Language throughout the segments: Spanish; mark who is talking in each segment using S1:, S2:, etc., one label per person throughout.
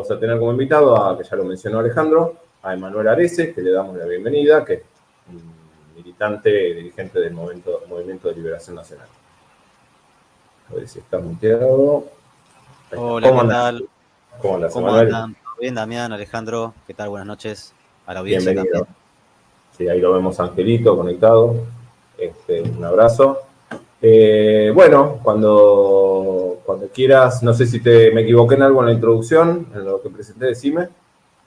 S1: vamos a tener como invitado a, que ya lo mencionó Alejandro, a Emanuel Arese, que le damos la bienvenida, que es militante y dirigente del Movimiento de Liberación Nacional. A ver si está muteado.
S2: Hola, ¿qué tal?
S1: ¿Cómo andas,
S2: ¿Cómo
S1: Emanuel?
S2: andan? ¿Todo bien, Damián, Alejandro? ¿Qué tal? Buenas noches a la audiencia.
S1: Bienvenido.
S2: También.
S1: Sí, ahí lo vemos Angelito conectado. Un abrazo. Bueno, cuando quieras, no sé si me equivoqué en algo en la introducción, en lo que presenté, decime.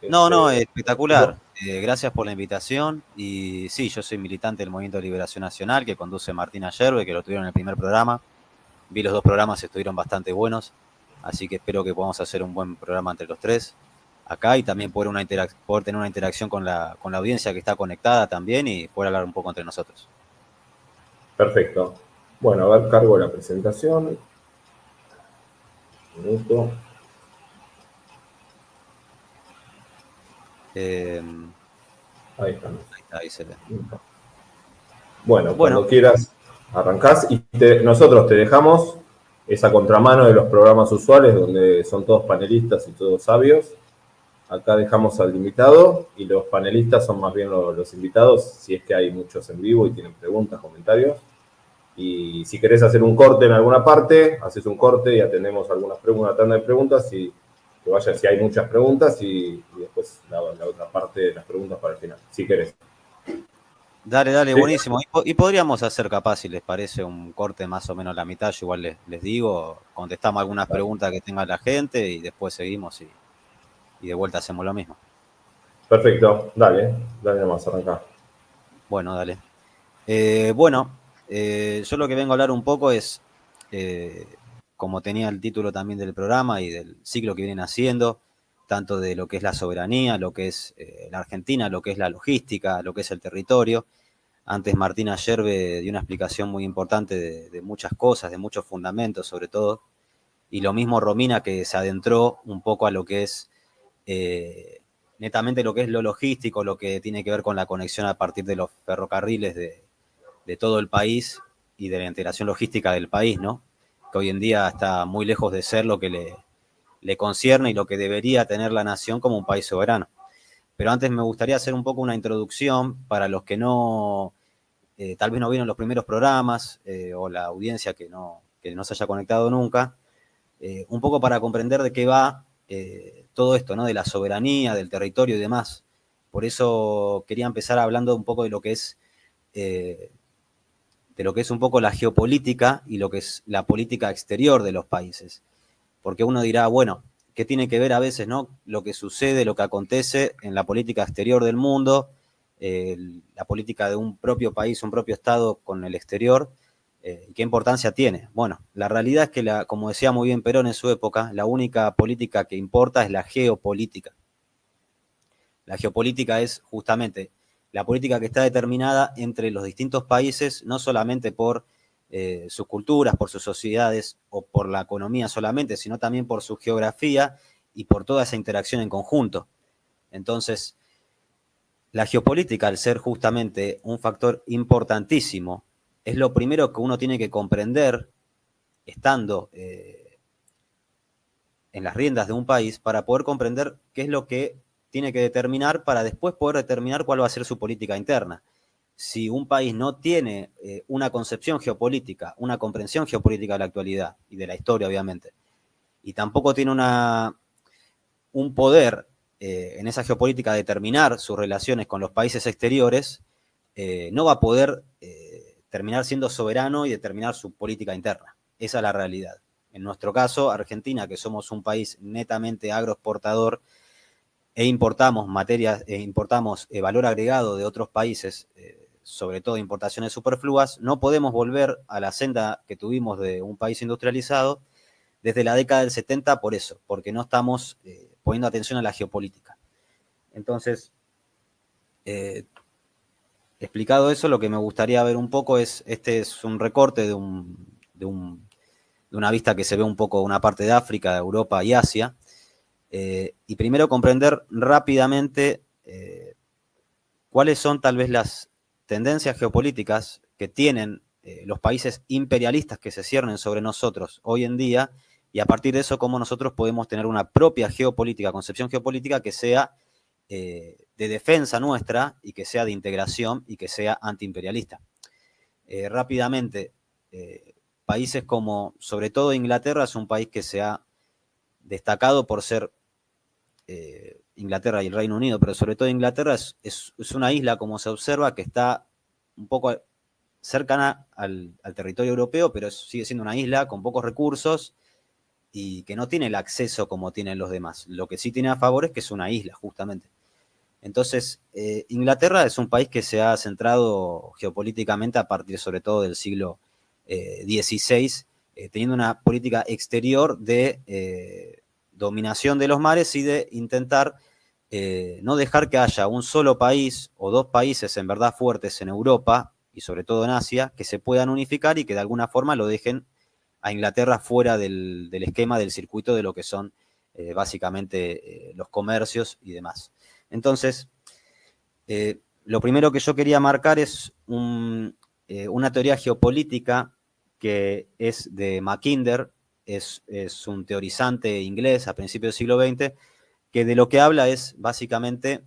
S2: No, espectacular. Gracias por la invitación. Y sí, yo soy militante del Movimiento de Liberación Nacional que conduce Martina Yerbe, que lo tuvieron en el primer programa. Vi los 2 programas, estuvieron bastante buenos. Así que espero que podamos hacer un buen programa entre los 3 acá y también poder tener una interacción con la audiencia que está conectada también y poder hablar un poco entre nosotros.
S1: Perfecto. Bueno, a ver, cargo la presentación. Un minuto. Ahí estamos.
S2: Ahí se ve.
S1: Bueno, cuando quieras arrancás y nosotros te dejamos esa contramano de los programas usuales donde son todos panelistas y todos sabios. Acá dejamos al invitado y los panelistas son más bien los invitados, si es que hay muchos en vivo y tienen preguntas, comentarios. Y si querés hacer un corte en alguna parte, haces un corte y atendemos una tanda de preguntas y que vaya si hay muchas preguntas y después la otra parte de las preguntas para el final, si querés.
S2: Dale,
S1: ¿Sí?
S2: buenísimo. Y podríamos hacer capaz, si les parece, un corte más o menos la mitad. Yo igual les digo, contestamos algunas preguntas que tenga la gente y después seguimos y de vuelta hacemos lo mismo.
S1: Perfecto, dale nomás, arrancá.
S2: Bueno, dale. Yo lo que vengo a hablar un poco es, como tenía el título también del programa y del ciclo que vienen haciendo, tanto de lo que es la soberanía, lo que es la Argentina, lo que es la logística, lo que es el territorio. Antes Martina Yerbe dio una explicación muy importante de muchas cosas, de muchos fundamentos sobre todo, y lo mismo Romina, que se adentró un poco a lo que es netamente lo que es lo logístico, lo que tiene que ver con la conexión a partir de los ferrocarriles de todo el país y de la integración logística del país, ¿no? Que hoy en día está muy lejos de ser lo que le concierne y lo que debería tener la nación como un país soberano. Pero antes me gustaría hacer un poco una introducción para los que tal vez no vieron los primeros programas o la audiencia que no se haya conectado nunca, un poco para comprender de qué va todo esto, ¿no? De la soberanía, del territorio y demás. Por eso quería empezar hablando un poco de lo que es un poco la geopolítica y lo que es la política exterior de los países. Porque uno dirá, bueno, ¿qué tiene que ver a veces, ¿no? Lo que sucede, lo que acontece en la política exterior del mundo, la política de un propio país, un propio Estado con el exterior, ¿qué importancia tiene? Bueno, la realidad es que, como decía muy bien Perón en su época, la única política que importa es la geopolítica. La geopolítica es justamente la política que está determinada entre los distintos países, no solamente por sus culturas, por sus sociedades o por la economía solamente, sino también por su geografía y por toda esa interacción en conjunto. Entonces, la geopolítica, al ser justamente un factor importantísimo, es lo primero que uno tiene que comprender estando en las riendas de un país para poder comprender qué es lo que tiene que determinar para después poder determinar cuál va a ser su política interna. Si un país no tiene una concepción geopolítica, una comprensión geopolítica de la actualidad y de la historia, obviamente, y tampoco tiene un poder en esa geopolítica de determinar sus relaciones con los países exteriores, no va a poder terminar siendo soberano y determinar su política interna. Esa es la realidad. En nuestro caso, Argentina, que somos un país netamente agroexportador e importamos valor agregado de otros países, sobre todo importaciones superfluas, no podemos volver a la senda que tuvimos de un país industrializado desde la década del 70 por eso, porque no estamos poniendo atención a la geopolítica. Entonces, explicado eso, lo que me gustaría ver un poco este es un recorte de una vista que se ve un poco una parte de África, de Europa y Asia, y primero comprender rápidamente cuáles son tal vez las tendencias geopolíticas que tienen los países imperialistas que se ciernen sobre nosotros hoy en día y a partir de eso cómo nosotros podemos tener una propia geopolítica, concepción geopolítica que sea de defensa nuestra y que sea de integración y que sea antiimperialista. Rápidamente, países como, sobre todo Inglaterra, es un país que se ha destacado por ser Inglaterra y el Reino Unido, pero sobre todo Inglaterra es una isla, como se observa, que está un poco cercana al territorio europeo, pero sigue siendo una isla con pocos recursos y que no tiene el acceso como tienen los demás. Lo que sí tiene a favor es que es una isla, justamente. Entonces, Inglaterra es un país que se ha centrado geopolíticamente a partir sobre todo del siglo XVI, teniendo una política exterior de dominación de los mares y de intentar no dejar que haya un solo país o dos países en verdad fuertes en Europa y sobre todo en Asia que se puedan unificar y que de alguna forma lo dejen a Inglaterra fuera del esquema, del circuito de lo que son básicamente los comercios y demás. Entonces, lo primero que yo quería marcar es una teoría geopolítica que es de Mackinder, es un teorizante inglés a principios del siglo XX, que de lo que habla es básicamente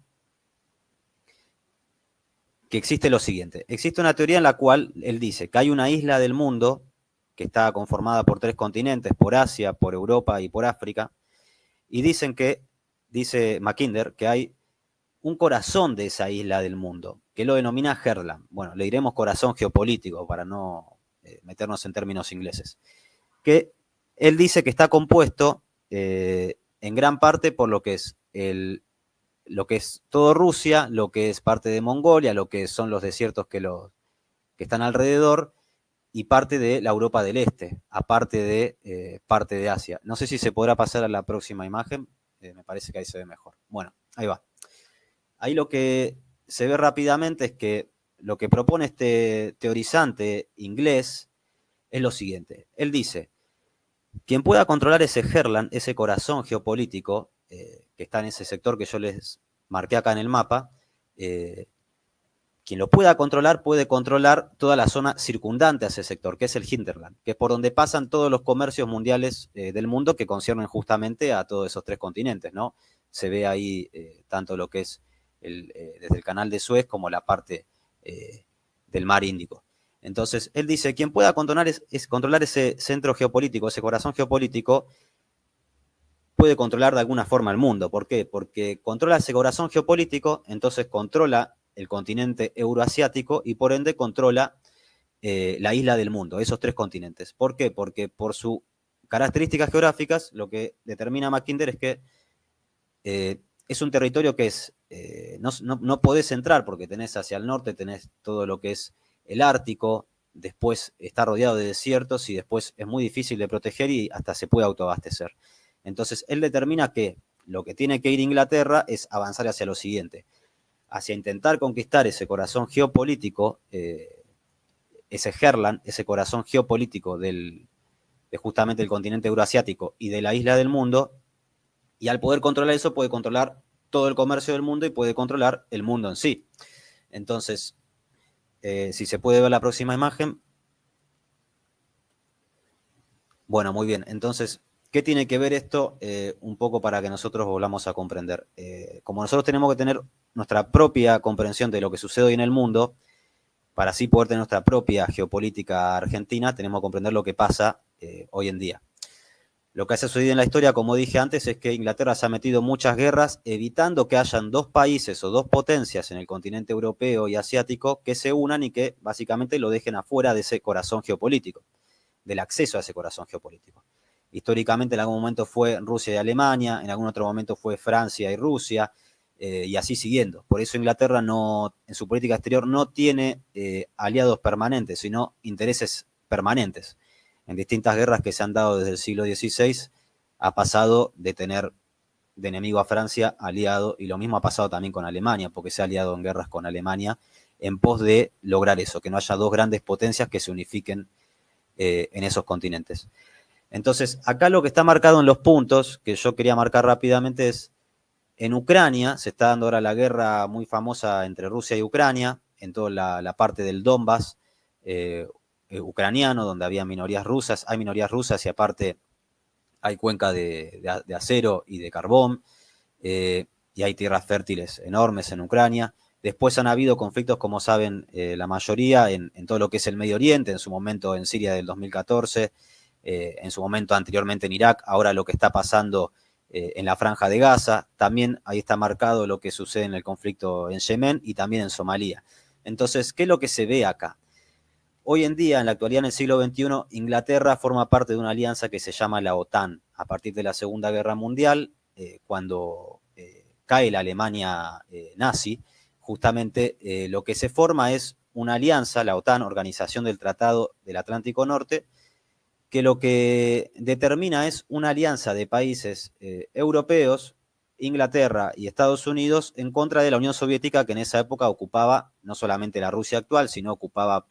S2: que existe lo siguiente. Existe una teoría en la cual él dice que hay una isla del mundo que está conformada por 3 continentes, por Asia, por Europa y por África, y dice Mackinder, que hay un corazón de esa isla del mundo, que lo denomina Herland. Bueno, le diremos corazón geopolítico para no meternos en términos ingleses. Que él dice que está compuesto en gran parte por lo que es todo Rusia, lo que es parte de Mongolia, lo que son los desiertos que están alrededor, y parte de la Europa del Este, aparte de parte de Asia. No sé si se podrá pasar a la próxima imagen, me parece que ahí se ve mejor. Bueno, ahí va. Ahí lo que se ve rápidamente es que lo que propone este teorizante inglés es lo siguiente. Él dice, quien pueda controlar ese Herland, ese corazón geopolítico, que está en ese sector que yo les marqué acá en el mapa, quien lo puede controlar toda la zona circundante a ese sector, que es el hinterland, que es por donde pasan todos los comercios mundiales del mundo que conciernen justamente a todos esos 3 continentes, ¿no? Se ve ahí tanto lo que es desde el canal de Suez como la parte del mar Índico. Entonces, él dice, quien pueda controlar ese centro geopolítico, ese corazón geopolítico, puede controlar de alguna forma el mundo. ¿Por qué? Porque controla ese corazón geopolítico, entonces controla el continente euroasiático y por ende controla la isla del mundo, esos 3 continentes. ¿Por qué? Porque por sus características geográficas, lo que determina Mackinder es que es un territorio que no podés entrar porque tenés hacia el norte, tenés todo lo que es el Ártico, después está rodeado de desiertos y después es muy difícil de proteger y hasta se puede autoabastecer. Entonces, él determina que lo que tiene que ir Inglaterra es avanzar hacia lo siguiente, hacia intentar conquistar ese corazón geopolítico, ese Herland, ese corazón geopolítico de justamente el continente euroasiático y de la isla del mundo, y al poder controlar eso puede controlar todo el comercio del mundo y puede controlar el mundo en sí. Entonces, si se puede ver la próxima imagen. Bueno, muy bien. Entonces, ¿qué tiene que ver esto un poco para que nosotros volvamos a comprender? Como nosotros tenemos que tener nuestra propia comprensión de lo que sucede hoy en el mundo, para así poder tener nuestra propia geopolítica argentina, tenemos que comprender lo que pasa hoy en día. Lo que ha sucedido en la historia, como dije antes, es que Inglaterra se ha metido en muchas guerras, evitando que hayan 2 países o 2 potencias en el continente europeo y asiático que se unan y que básicamente lo dejen afuera de ese corazón geopolítico, del acceso a ese corazón geopolítico. Históricamente en algún momento fue Rusia y Alemania, en algún otro momento fue Francia y Rusia, y así siguiendo. Por eso Inglaterra en su política exterior no tiene aliados permanentes, sino intereses permanentes. En distintas guerras que se han dado desde el siglo XVI, ha pasado de tener de enemigo a Francia aliado, y lo mismo ha pasado también con Alemania, porque se ha aliado en guerras con Alemania en pos de lograr eso, que no haya 2 grandes potencias que se unifiquen en esos continentes. Entonces, acá lo que está marcado en los puntos, que yo quería marcar rápidamente, es en Ucrania, se está dando ahora la guerra muy famosa entre Rusia y Ucrania, en toda la parte del Donbass ucraniano, donde había minorías rusas, hay minorías rusas y aparte hay cuenca de acero y de carbón, y hay tierras fértiles enormes en Ucrania. Después han habido conflictos, como saben la mayoría, en todo lo que es el Medio Oriente, en su momento en Siria del 2014, en su momento anteriormente en Irak, ahora lo que está pasando en la Franja de Gaza. También ahí está marcado lo que sucede en el conflicto en Yemen y también en Somalia. Entonces, ¿qué es lo que se ve acá? Hoy en día, en la actualidad, en el siglo XXI, Inglaterra forma parte de una alianza que se llama la OTAN. A partir de la Segunda Guerra Mundial, cuando cae la Alemania nazi, justamente lo que se forma es una alianza, la OTAN, Organización del Tratado del Atlántico Norte, que lo que determina es una alianza de países europeos, Inglaterra y Estados Unidos, en contra de la Unión Soviética, que en esa época ocupaba no solamente la Rusia actual, sino ocupaba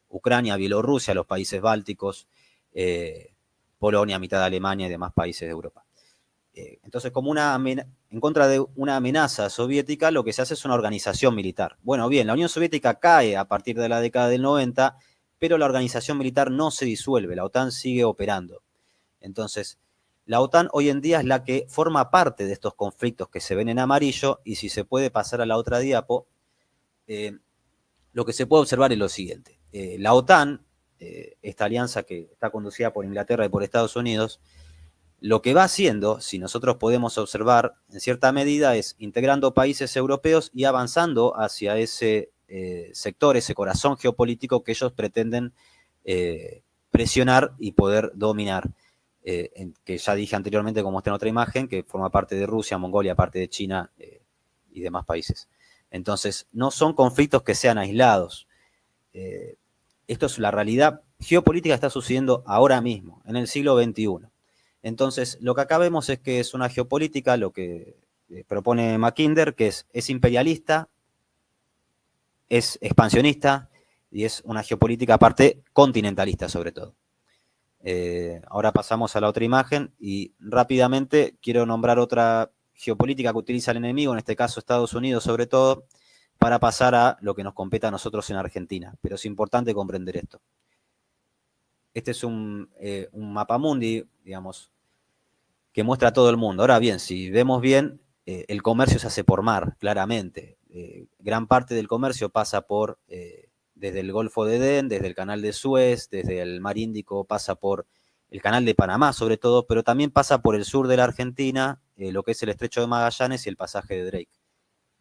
S2: Ucrania, Bielorrusia, los países bálticos, Polonia, mitad de Alemania y demás países de Europa. Entonces, como en contra de una amenaza soviética, lo que se hace es una organización militar. Bueno, bien, la Unión Soviética cae a partir de la década del 90, pero la organización militar no se disuelve, la OTAN sigue operando. Entonces, la OTAN hoy en día es la que forma parte de estos conflictos que se ven en amarillo, y si se puede pasar a la otra diapo, lo que se puede observar es lo siguiente. La OTAN, esta alianza que está conducida por Inglaterra y por Estados Unidos, lo que va haciendo, si nosotros podemos observar en cierta medida, es integrando países europeos y avanzando hacia ese sector, ese corazón geopolítico que ellos pretenden presionar y poder dominar, que ya dije anteriormente, como está en otra imagen, que forma parte de Rusia, Mongolia, parte de China y demás países. Entonces, no son conflictos que sean aislados. Esto es la realidad geopolítica que está sucediendo ahora mismo, en el siglo XXI. Entonces, lo que acá vemos es que es una geopolítica, lo que propone Mackinder, que es imperialista, es expansionista y es una geopolítica aparte continentalista sobre todo. Ahora pasamos a la otra imagen y rápidamente quiero nombrar otra geopolítica que utiliza el enemigo, en este caso Estados Unidos sobre todo, para pasar a lo que nos compete a nosotros en Argentina. Pero es importante comprender esto. Este es un mapamundi, digamos, que muestra a todo el mundo. Ahora bien, si vemos bien, el comercio se hace por mar, claramente. Gran parte del comercio pasa por, desde el Golfo de Edén, desde el Canal de Suez, desde el Mar Índico, pasa por el Canal de Panamá sobre todo, pero también pasa por el sur de la Argentina, lo que es el Estrecho de Magallanes y el pasaje de Drake.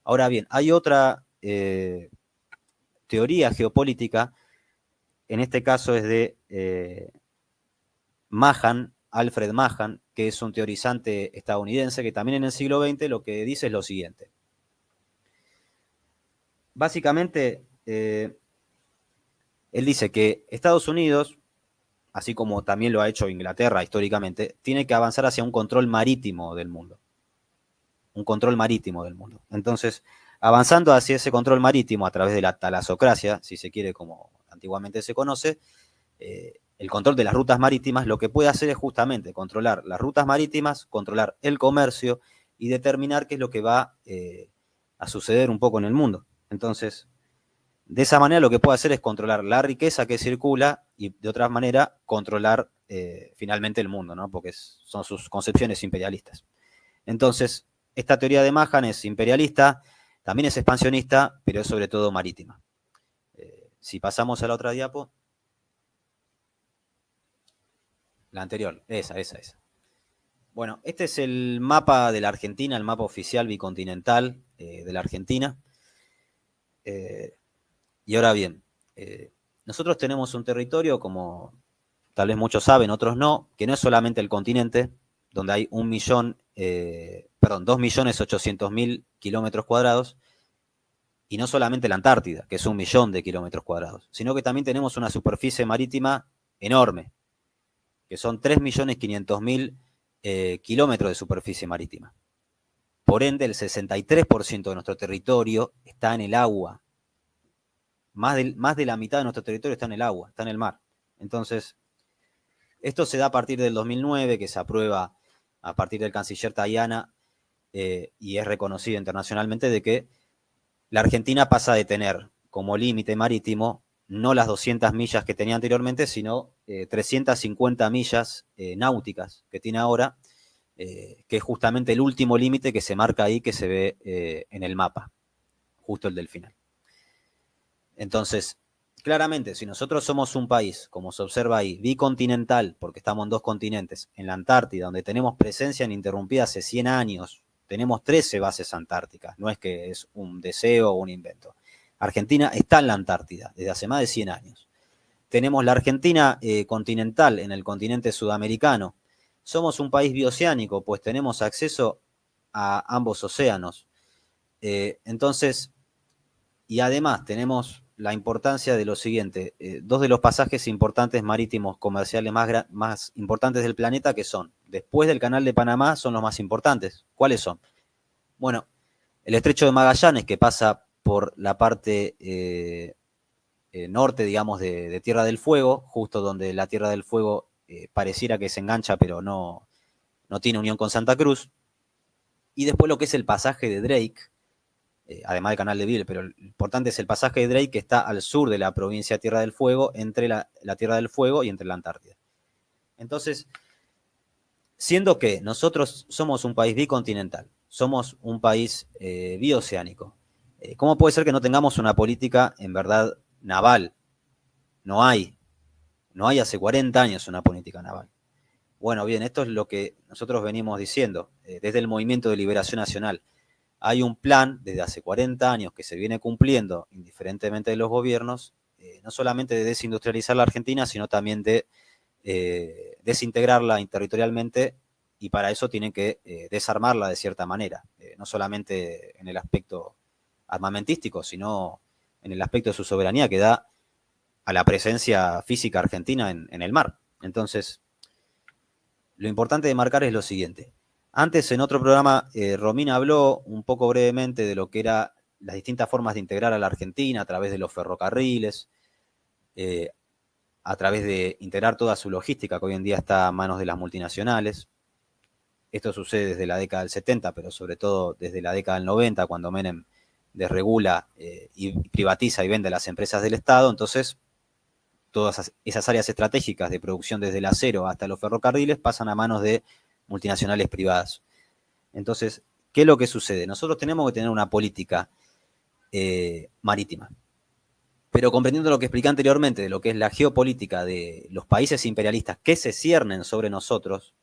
S2: Ahora bien, hay otra teoría geopolítica, en este caso es de Mahan, Alfred Mahan, que es un teorizante estadounidense que también en el siglo XX lo que dice es lo siguiente. Básicamente, él dice que Estados Unidos, así como también lo ha hecho Inglaterra históricamente, tiene que avanzar hacia un control marítimo del mundo. Un control marítimo del mundo. Entonces, avanzando hacia ese control marítimo a través de la talasocracia, si se quiere, como antiguamente se conoce, el control de las rutas marítimas, lo que puede hacer es justamente controlar las rutas marítimas, controlar el comercio y determinar qué es lo que va a suceder un poco en el mundo. Entonces, de esa manera lo que puede hacer es controlar la riqueza que circula y de otra manera controlar finalmente el mundo, ¿no? Porque son sus concepciones imperialistas. Entonces, esta teoría de Mahan es imperialista, también es expansionista, pero es sobre todo marítima. Si pasamos a la otra diapo. La anterior, esa. Bueno, este es el mapa de la Argentina, el mapa oficial bicontinental de la Argentina. Y ahora bien, nosotros tenemos un territorio, como tal vez muchos saben, otros no, que no es solamente el continente, donde hay 2.800.000 kilómetros cuadrados, y no solamente la Antártida, que es 1.000.000 de kilómetros cuadrados, sino que también tenemos una superficie marítima enorme, que son 3.500.000 kilómetros de superficie marítima. Por ende, el 63% de nuestro territorio está en el agua. Más de la mitad de nuestro territorio está en el agua, está en el mar. Entonces, esto se da a partir del 2009, que se aprueba a partir del canciller Tajani, y es reconocido internacionalmente de que la Argentina pasa de tener como límite marítimo no las 200 millas que tenía anteriormente, sino 350 millas náuticas que tiene ahora, que es justamente el último límite que se marca ahí, que se ve en el mapa, justo el del final. Entonces, claramente, si nosotros somos un país, como se observa ahí, bicontinental, porque estamos en 2 continentes, en la Antártida, donde tenemos presencia ininterrumpida hace 100 años, tenemos 13 bases antárticas, no es que es un deseo o un invento. Argentina está en la Antártida desde hace más de 100 años. Tenemos la Argentina continental en el continente sudamericano. Somos un país bioceánico, pues tenemos acceso a ambos océanos. Entonces, y además tenemos la importancia de lo siguiente, 2 de los pasajes importantes marítimos comerciales más importantes del planeta, que son, después del Canal de Panamá, son los más importantes. ¿Cuáles son? Bueno, el Estrecho de Magallanes, que pasa por la parte norte, digamos, de Tierra del Fuego, justo donde la Tierra del Fuego pareciera que se engancha, pero no tiene unión con Santa Cruz. Y después lo que es el pasaje de Drake, además del Canal de Beagle, pero lo importante es el pasaje de Drake, que está al sur de la provincia de Tierra del Fuego, entre la Tierra del Fuego y entre la Antártida. Entonces, siendo que nosotros somos un país bicontinental, somos un país bioceánico, ¿cómo puede ser que no tengamos una política en verdad naval? No hay hace 40 años una política naval. Bueno, bien, esto es lo que nosotros venimos diciendo desde el Movimiento de Liberación Nacional. Hay un plan desde hace 40 años que se viene cumpliendo, indiferentemente de los gobiernos, no solamente de desindustrializar la Argentina, sino también de desintegrarla territorialmente, y para eso tienen que desarmarla de cierta manera, no solamente en el aspecto armamentístico, sino en el aspecto de su soberanía que da a la presencia física argentina en el mar. Entonces, lo importante de marcar es lo siguiente. Antes, en otro programa, Romina habló un poco brevemente de lo que eran las distintas formas de integrar a la Argentina a través de los ferrocarriles, a través de integrar toda su logística, que hoy en día está a manos de las multinacionales. Esto sucede desde la década del 70, pero sobre todo desde la década del 90, cuando Menem desregula y privatiza y vende las empresas del Estado. Entonces, todas esas áreas estratégicas de producción, desde el acero hasta los ferrocarriles, pasan a manos de multinacionales privadas. Entonces, ¿qué es lo que sucede? Nosotros tenemos que tener una política marítima, pero comprendiendo lo que expliqué anteriormente de lo que es la geopolítica de los países imperialistas que se ciernen sobre nosotros,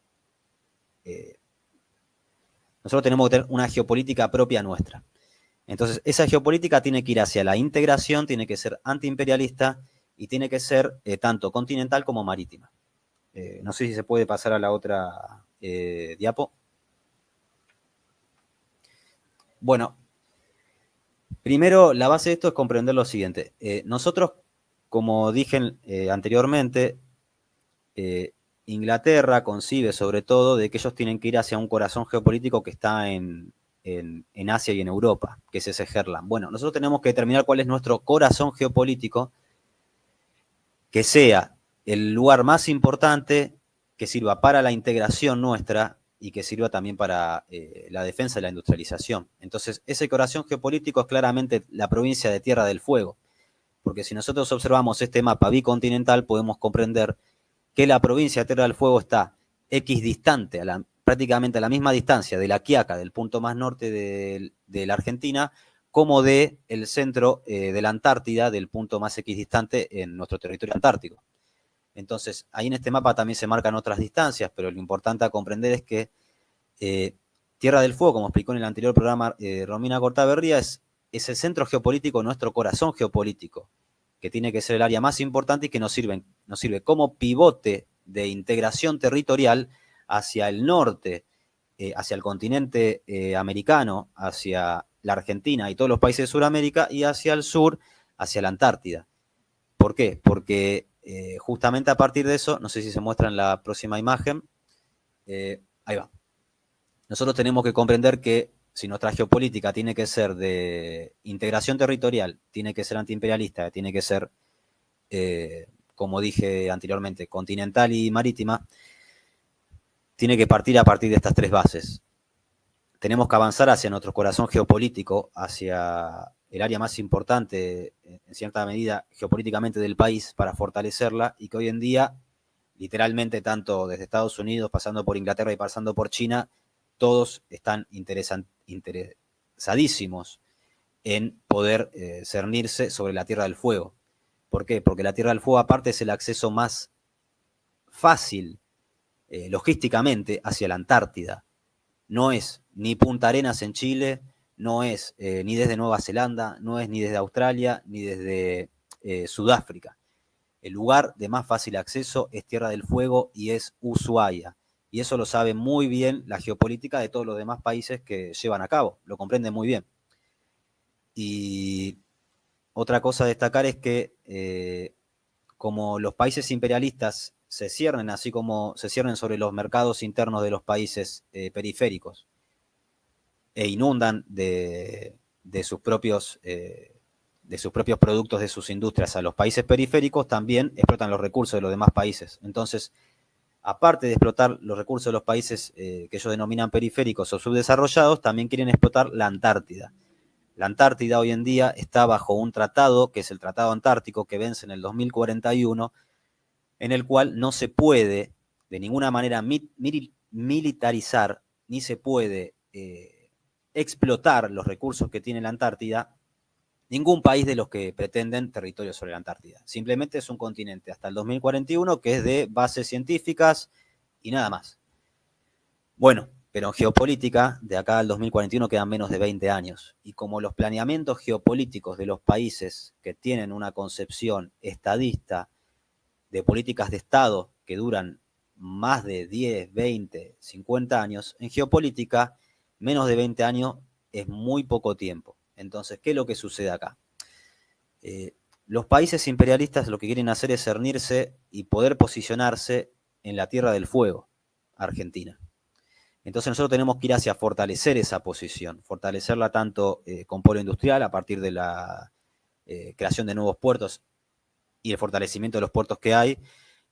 S2: nosotros tenemos que tener una geopolítica propia nuestra. Entonces, esa geopolítica tiene que ir hacia la integración, tiene que ser antiimperialista y tiene que ser tanto continental como marítima. No sé si se puede pasar a la otra diapo. Bueno, primero, la base de esto es comprender lo siguiente. Nosotros, como dije anteriormente, Inglaterra concibe sobre todo de que ellos tienen que ir hacia un corazón geopolítico que está en Asia y en Europa, que es ese Herland. Bueno, nosotros tenemos que determinar cuál es nuestro corazón geopolítico, que sea el lugar más importante, que sirva para la integración nuestra y que sirva también para la defensa de la industrialización. Entonces, ese corazón geopolítico es claramente la provincia de Tierra del Fuego, porque si nosotros observamos este mapa bicontinental, podemos comprender que la provincia de Tierra del Fuego está equidistante, prácticamente a la misma distancia de La Quiaca, del punto más norte de la Argentina, como del centro de la Antártida, del punto más equidistante en nuestro territorio antártico. Entonces, ahí en este mapa también se marcan otras distancias, pero lo importante a comprender es que Tierra del Fuego, como explicó en el anterior programa Romina Cortaberría, es el centro geopolítico, nuestro corazón geopolítico, que tiene que ser el área más importante y que nos sirve como pivote de integración territorial hacia el norte, hacia el continente americano, hacia la Argentina y todos los países de Sudamérica, y hacia el sur, hacia la Antártida. ¿Por qué? Porque justamente a partir de eso, no sé si se muestra en la próxima imagen, ahí va. Nosotros tenemos que comprender que si nuestra geopolítica tiene que ser de integración territorial, tiene que ser antiimperialista, tiene que ser, como dije anteriormente, continental y marítima, tiene que partir a partir de estas 3 bases. Tenemos que avanzar hacia nuestro corazón geopolítico, hacia el área más importante, en cierta medida, geopolíticamente del país para fortalecerla, y que hoy en día, literalmente, tanto desde Estados Unidos, pasando por Inglaterra y pasando por China, todos están interesadísimos en poder cernirse sobre la Tierra del Fuego. ¿Por qué? Porque la Tierra del Fuego, aparte, es el acceso más fácil, logísticamente, hacia la Antártida. No es ni Punta Arenas en Chile, no es ni desde Nueva Zelanda, no es ni desde Australia, ni desde Sudáfrica. El lugar de más fácil acceso es Tierra del Fuego y es Ushuaia. Y eso lo sabe muy bien la geopolítica de todos los demás países que llevan a cabo, lo comprenden muy bien. Y otra cosa a destacar es que como los países imperialistas se ciernen, así como se ciernen sobre los mercados internos de los países periféricos e inundan de sus propios productos, de sus industrias a los países periféricos, también explotan los recursos de los demás países. Entonces, aparte de explotar los recursos de los países que ellos denominan periféricos o subdesarrollados, también quieren explotar la Antártida. La Antártida hoy en día está bajo un tratado, que es el Tratado Antártico, que vence en el 2041, en el cual no se puede de ninguna manera militarizar, ni se puede explotar los recursos que tiene la Antártida ningún país de los que pretenden territorio sobre la Antártida. Simplemente es un continente hasta el 2041 que es de bases científicas y nada más. Bueno, pero en geopolítica, de acá al 2041 quedan menos de 20 años. Y como los planeamientos geopolíticos de los países que tienen una concepción estadista de políticas de Estado que duran más de 10, 20, 50 años, en geopolítica menos de 20 años es muy poco tiempo. Entonces, ¿qué es lo que sucede acá? Los países imperialistas lo que quieren hacer es cernirse y poder posicionarse en la Tierra del Fuego, Argentina. Entonces nosotros tenemos que ir hacia fortalecer esa posición, fortalecerla tanto con polo industrial a partir de la creación de nuevos puertos y el fortalecimiento de los puertos que hay,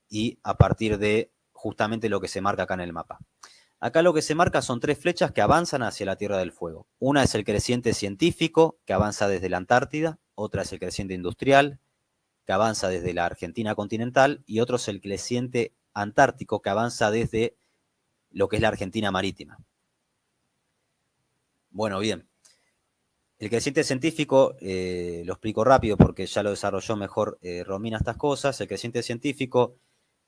S2: y a partir de justamente lo que se marca acá en el mapa. Acá lo que se marca son 3 flechas que avanzan hacia la Tierra del Fuego. Una es el creciente científico, que avanza desde la Antártida, otra es el creciente industrial, que avanza desde la Argentina continental, y otro es el creciente antártico, que avanza desde lo que es la Argentina marítima. Bueno, bien. El creciente científico, lo explico rápido porque ya lo desarrolló mejor Romina estas cosas. El creciente científico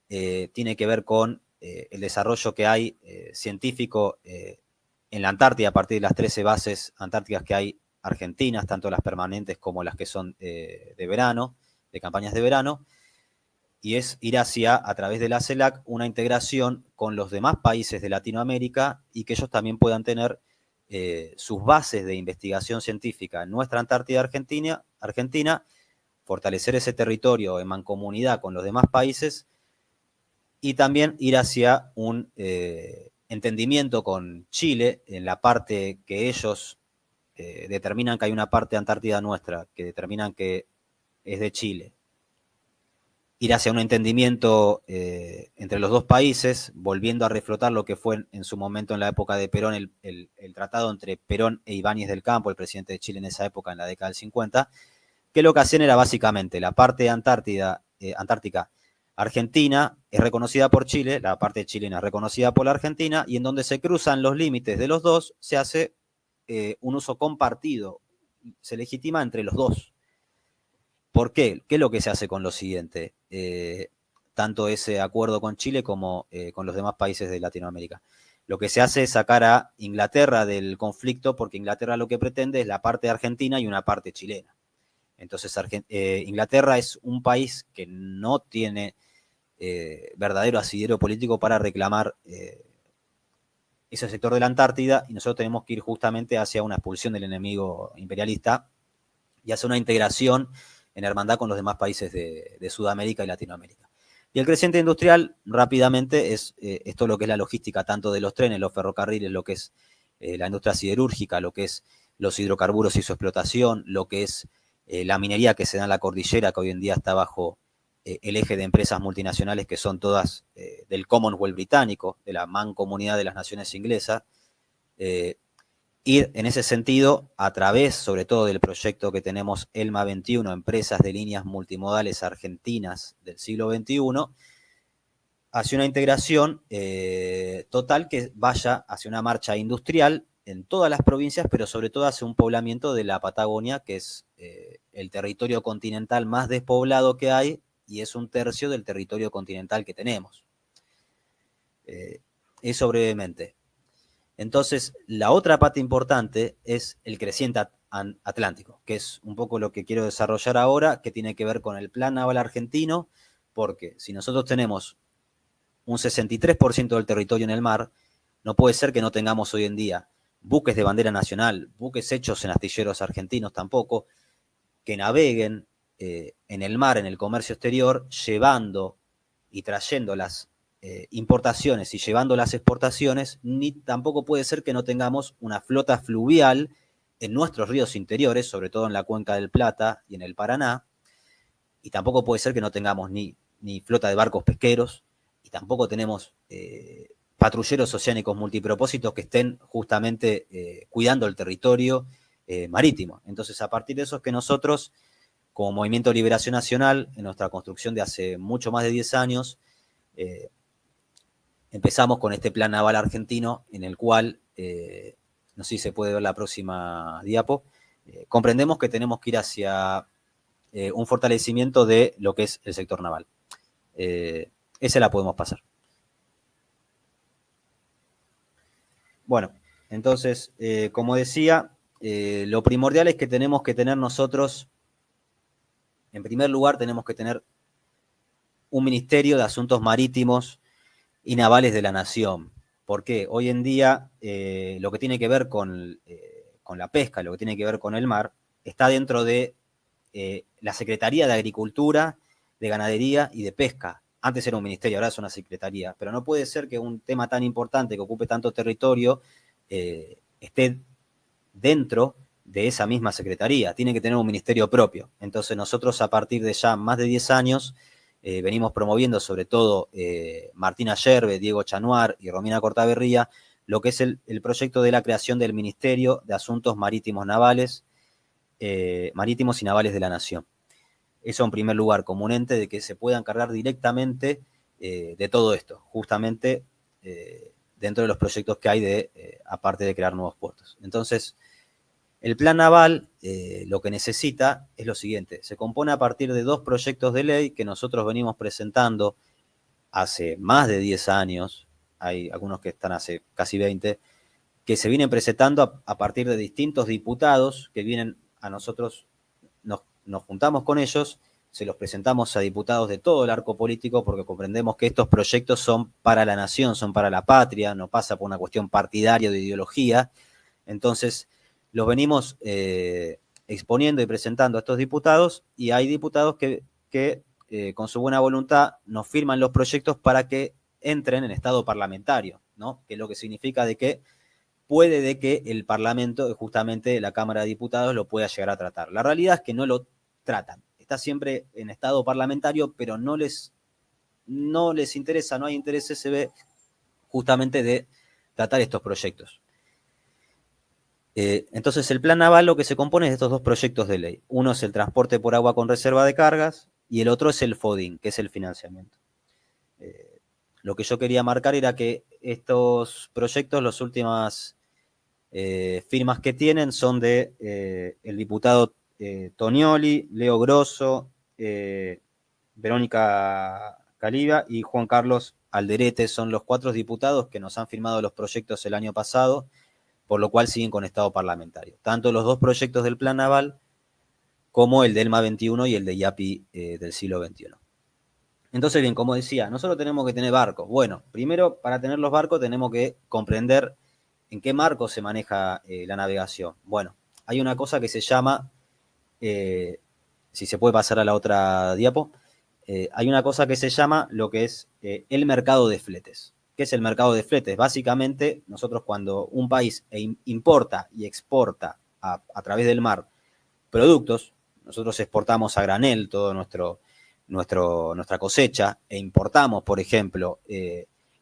S2: tiene que ver con el desarrollo que hay científico en la Antártida a partir de las 13 bases antárticas que hay argentinas, tanto las permanentes como las que son de verano, de campañas de verano, y es ir hacia, a través de la CELAC, una integración con los demás países de Latinoamérica y que ellos también puedan tener sus bases de investigación científica en nuestra Antártida Argentina, fortalecer ese territorio en mancomunidad con los demás países y también ir hacia un entendimiento con Chile en la parte que ellos determinan que hay una parte Antártida nuestra, que determinan que es de Chile. Ir hacia un entendimiento entre los dos países, volviendo a reflotar lo que fue en su momento en la época de Perón, el tratado entre Perón e Ibáñez del Campo, el presidente de Chile en esa época, en la década del 50, que lo que hacían era básicamente la parte antártica argentina es reconocida por Chile, la parte chilena es reconocida por la Argentina, y en donde se cruzan los límites de los dos, se hace un uso compartido, se legitima entre los dos. ¿Por qué? ¿Qué es lo que se hace con lo siguiente? Tanto ese acuerdo con Chile como con los demás países de Latinoamérica. Lo que se hace es sacar a Inglaterra del conflicto, porque Inglaterra lo que pretende es la parte argentina y una parte chilena. Entonces, Inglaterra es un país que no tiene verdadero asidero político para reclamar ese sector de la Antártida, y nosotros tenemos que ir justamente hacia una expulsión del enemigo imperialista y hacia una integración en hermandad con los demás países de Sudamérica y Latinoamérica. Y el creciente industrial, rápidamente, es esto lo que es la logística, tanto de los trenes, los ferrocarriles, lo que es la industria siderúrgica, lo que es los hidrocarburos y su explotación, lo que es la minería que se da en la cordillera, que hoy en día está bajo el eje de empresas multinacionales que son todas del Commonwealth británico, de la mancomunidad de las naciones inglesas, ir en ese sentido a través, sobre todo, del proyecto que tenemos ELMA 21, Empresas de Líneas Multimodales Argentinas del siglo XXI, hacia una integración total que vaya hacia una marcha industrial en todas las provincias, pero sobre todo hacia un poblamiento de la Patagonia, que es el territorio continental más despoblado que hay y es 1/3 del territorio continental que tenemos. Eso brevemente. Entonces, la otra pata importante es el creciente atlántico, que es un poco lo que quiero desarrollar ahora, que tiene que ver con el Plan Naval Argentino, porque si nosotros tenemos un 63% del territorio en el mar, no puede ser que no tengamos hoy en día buques de bandera nacional, buques hechos en astilleros argentinos tampoco, que naveguen en el mar, en el comercio exterior, llevando y trayendo las importaciones y llevando las exportaciones, ni tampoco puede ser que no tengamos una flota fluvial en nuestros ríos interiores, sobre todo en la cuenca del Plata y en el Paraná, y tampoco puede ser que no tengamos ni flota de barcos pesqueros, y tampoco tenemos patrulleros oceánicos multipropósitos que estén justamente cuidando el territorio marítimo. Entonces, a partir de eso es que nosotros, como Movimiento de Liberación Nacional, en nuestra construcción de hace mucho más de 10 años, empezamos con este Plan Naval Argentino, en el cual, no sé si se puede ver la próxima diapo, comprendemos que tenemos que ir hacia un fortalecimiento de lo que es el sector naval. Esa la podemos pasar. Bueno, entonces, como decía, lo primordial es que tenemos que tener nosotros, en primer lugar, tenemos que tener un Ministerio de Asuntos Marítimos y Navales de la Nación. Porque hoy en día lo que tiene que ver con la pesca, lo que tiene que ver con el mar, está dentro de la Secretaría de Agricultura, de Ganadería y de Pesca. Antes era un ministerio, ahora es una secretaría, pero no puede ser que un tema tan importante que ocupe tanto territorio esté dentro de esa misma secretaría. Tiene que tener un ministerio propio. Entonces nosotros, a partir de ya más de 10 años, venimos promoviendo, sobre todo Martina Yerbe, Diego Chanuar y Romina Cortaberría, lo que es el proyecto de la creación del Ministerio de Asuntos Marítimos Marítimos y Navales de la Nación. Eso en primer lugar, como un ente de que se pueda encargar directamente de todo esto, justamente dentro de los proyectos que hay aparte de crear nuevos puertos. Entonces, el Plan Naval lo que necesita es lo siguiente: se compone a partir de 2 proyectos de ley que nosotros venimos presentando hace más de 10 años, hay algunos que están hace casi 20, que se vienen presentando a partir de distintos diputados que vienen a nosotros, nos juntamos con ellos, se los presentamos a diputados de todo el arco político, porque comprendemos que estos proyectos son para la nación, son para la patria, no pasa por una cuestión partidaria o de ideología. Entonces, los venimos exponiendo y presentando a estos diputados, y hay diputados que con su buena voluntad nos firman los proyectos para que entren en estado parlamentario, ¿no? Que es lo que significa de que puede de que el Parlamento, justamente la Cámara de Diputados, lo pueda llegar a tratar. La realidad es que no lo tratan. Está siempre en estado parlamentario, pero no les interesa, no hay interés, se ve, justamente de tratar estos proyectos. Entonces, el Plan Naval lo que se compone es de estos 2 proyectos de ley. Uno es el transporte por agua con reserva de cargas y el otro es el FODIN, que es el financiamiento. Lo que yo quería marcar era que estos proyectos, las últimas firmas que tienen son de el diputado Tonioli, Leo Grosso, Verónica Caliba y Juan Carlos Alderete. Son los 4 diputados que nos han firmado los proyectos el año pasado, por lo cual siguen con estado parlamentario. Tanto los 2 proyectos del Plan Naval como el de ELMA 21 y el de IAPI del siglo XXI. Entonces, bien, como decía, nosotros tenemos que tener barcos. Bueno, primero, para tener los barcos tenemos que comprender en qué marco se maneja la navegación. Bueno, hay una cosa que se llama, si se puede pasar a la otra diapo, hay una cosa que se llama lo que es el mercado de fletes. ¿Qué es el mercado de fletes? Básicamente, nosotros cuando un país importa y exporta a través del mar productos, nosotros exportamos a granel todo nuestra cosecha e importamos, por ejemplo,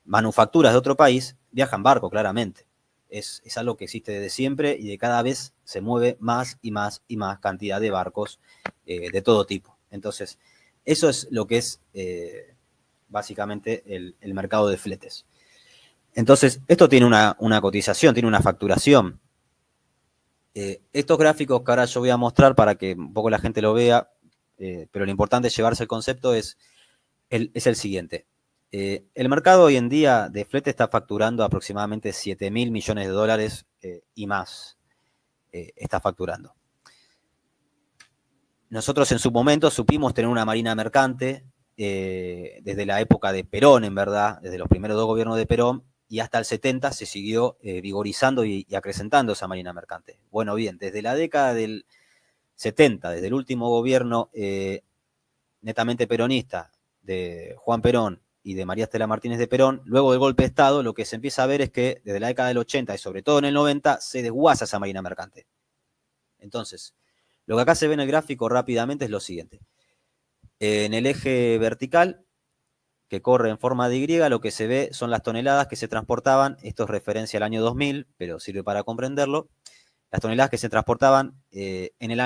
S2: manufacturas de otro país, viajan barco, claramente. Es algo que existe desde siempre y de cada vez se mueve más y más y más cantidad de barcos de todo tipo. Entonces, eso es lo que es básicamente el mercado de fletes. Entonces, esto tiene una cotización, tiene una facturación. Estos gráficos que ahora yo voy a mostrar para que un poco la gente lo vea, pero lo importante es llevarse el concepto, es el siguiente. El mercado hoy en día de flete está facturando aproximadamente 7.000 millones de dólares y más está facturando. Nosotros en su momento supimos tener una marina mercante desde la época de Perón, en verdad, desde los primeros 2 gobiernos de Perón, y hasta el 70 se siguió vigorizando y acrecentando esa marina mercante. Bueno, bien, desde la década del 70, desde el último gobierno netamente peronista de Juan Perón y de María Estela Martínez de Perón, luego del golpe de Estado, lo que se empieza a ver es que desde la década del 80 y sobre todo en el 90 se desguaza esa marina mercante. Entonces, lo que acá se ve en el gráfico rápidamente es lo siguiente. En el eje vertical, que corre en forma de Y, lo que se ve son las toneladas que se transportaban, esto es referencia al año 2000, pero sirve para comprenderlo, las toneladas que se transportaban en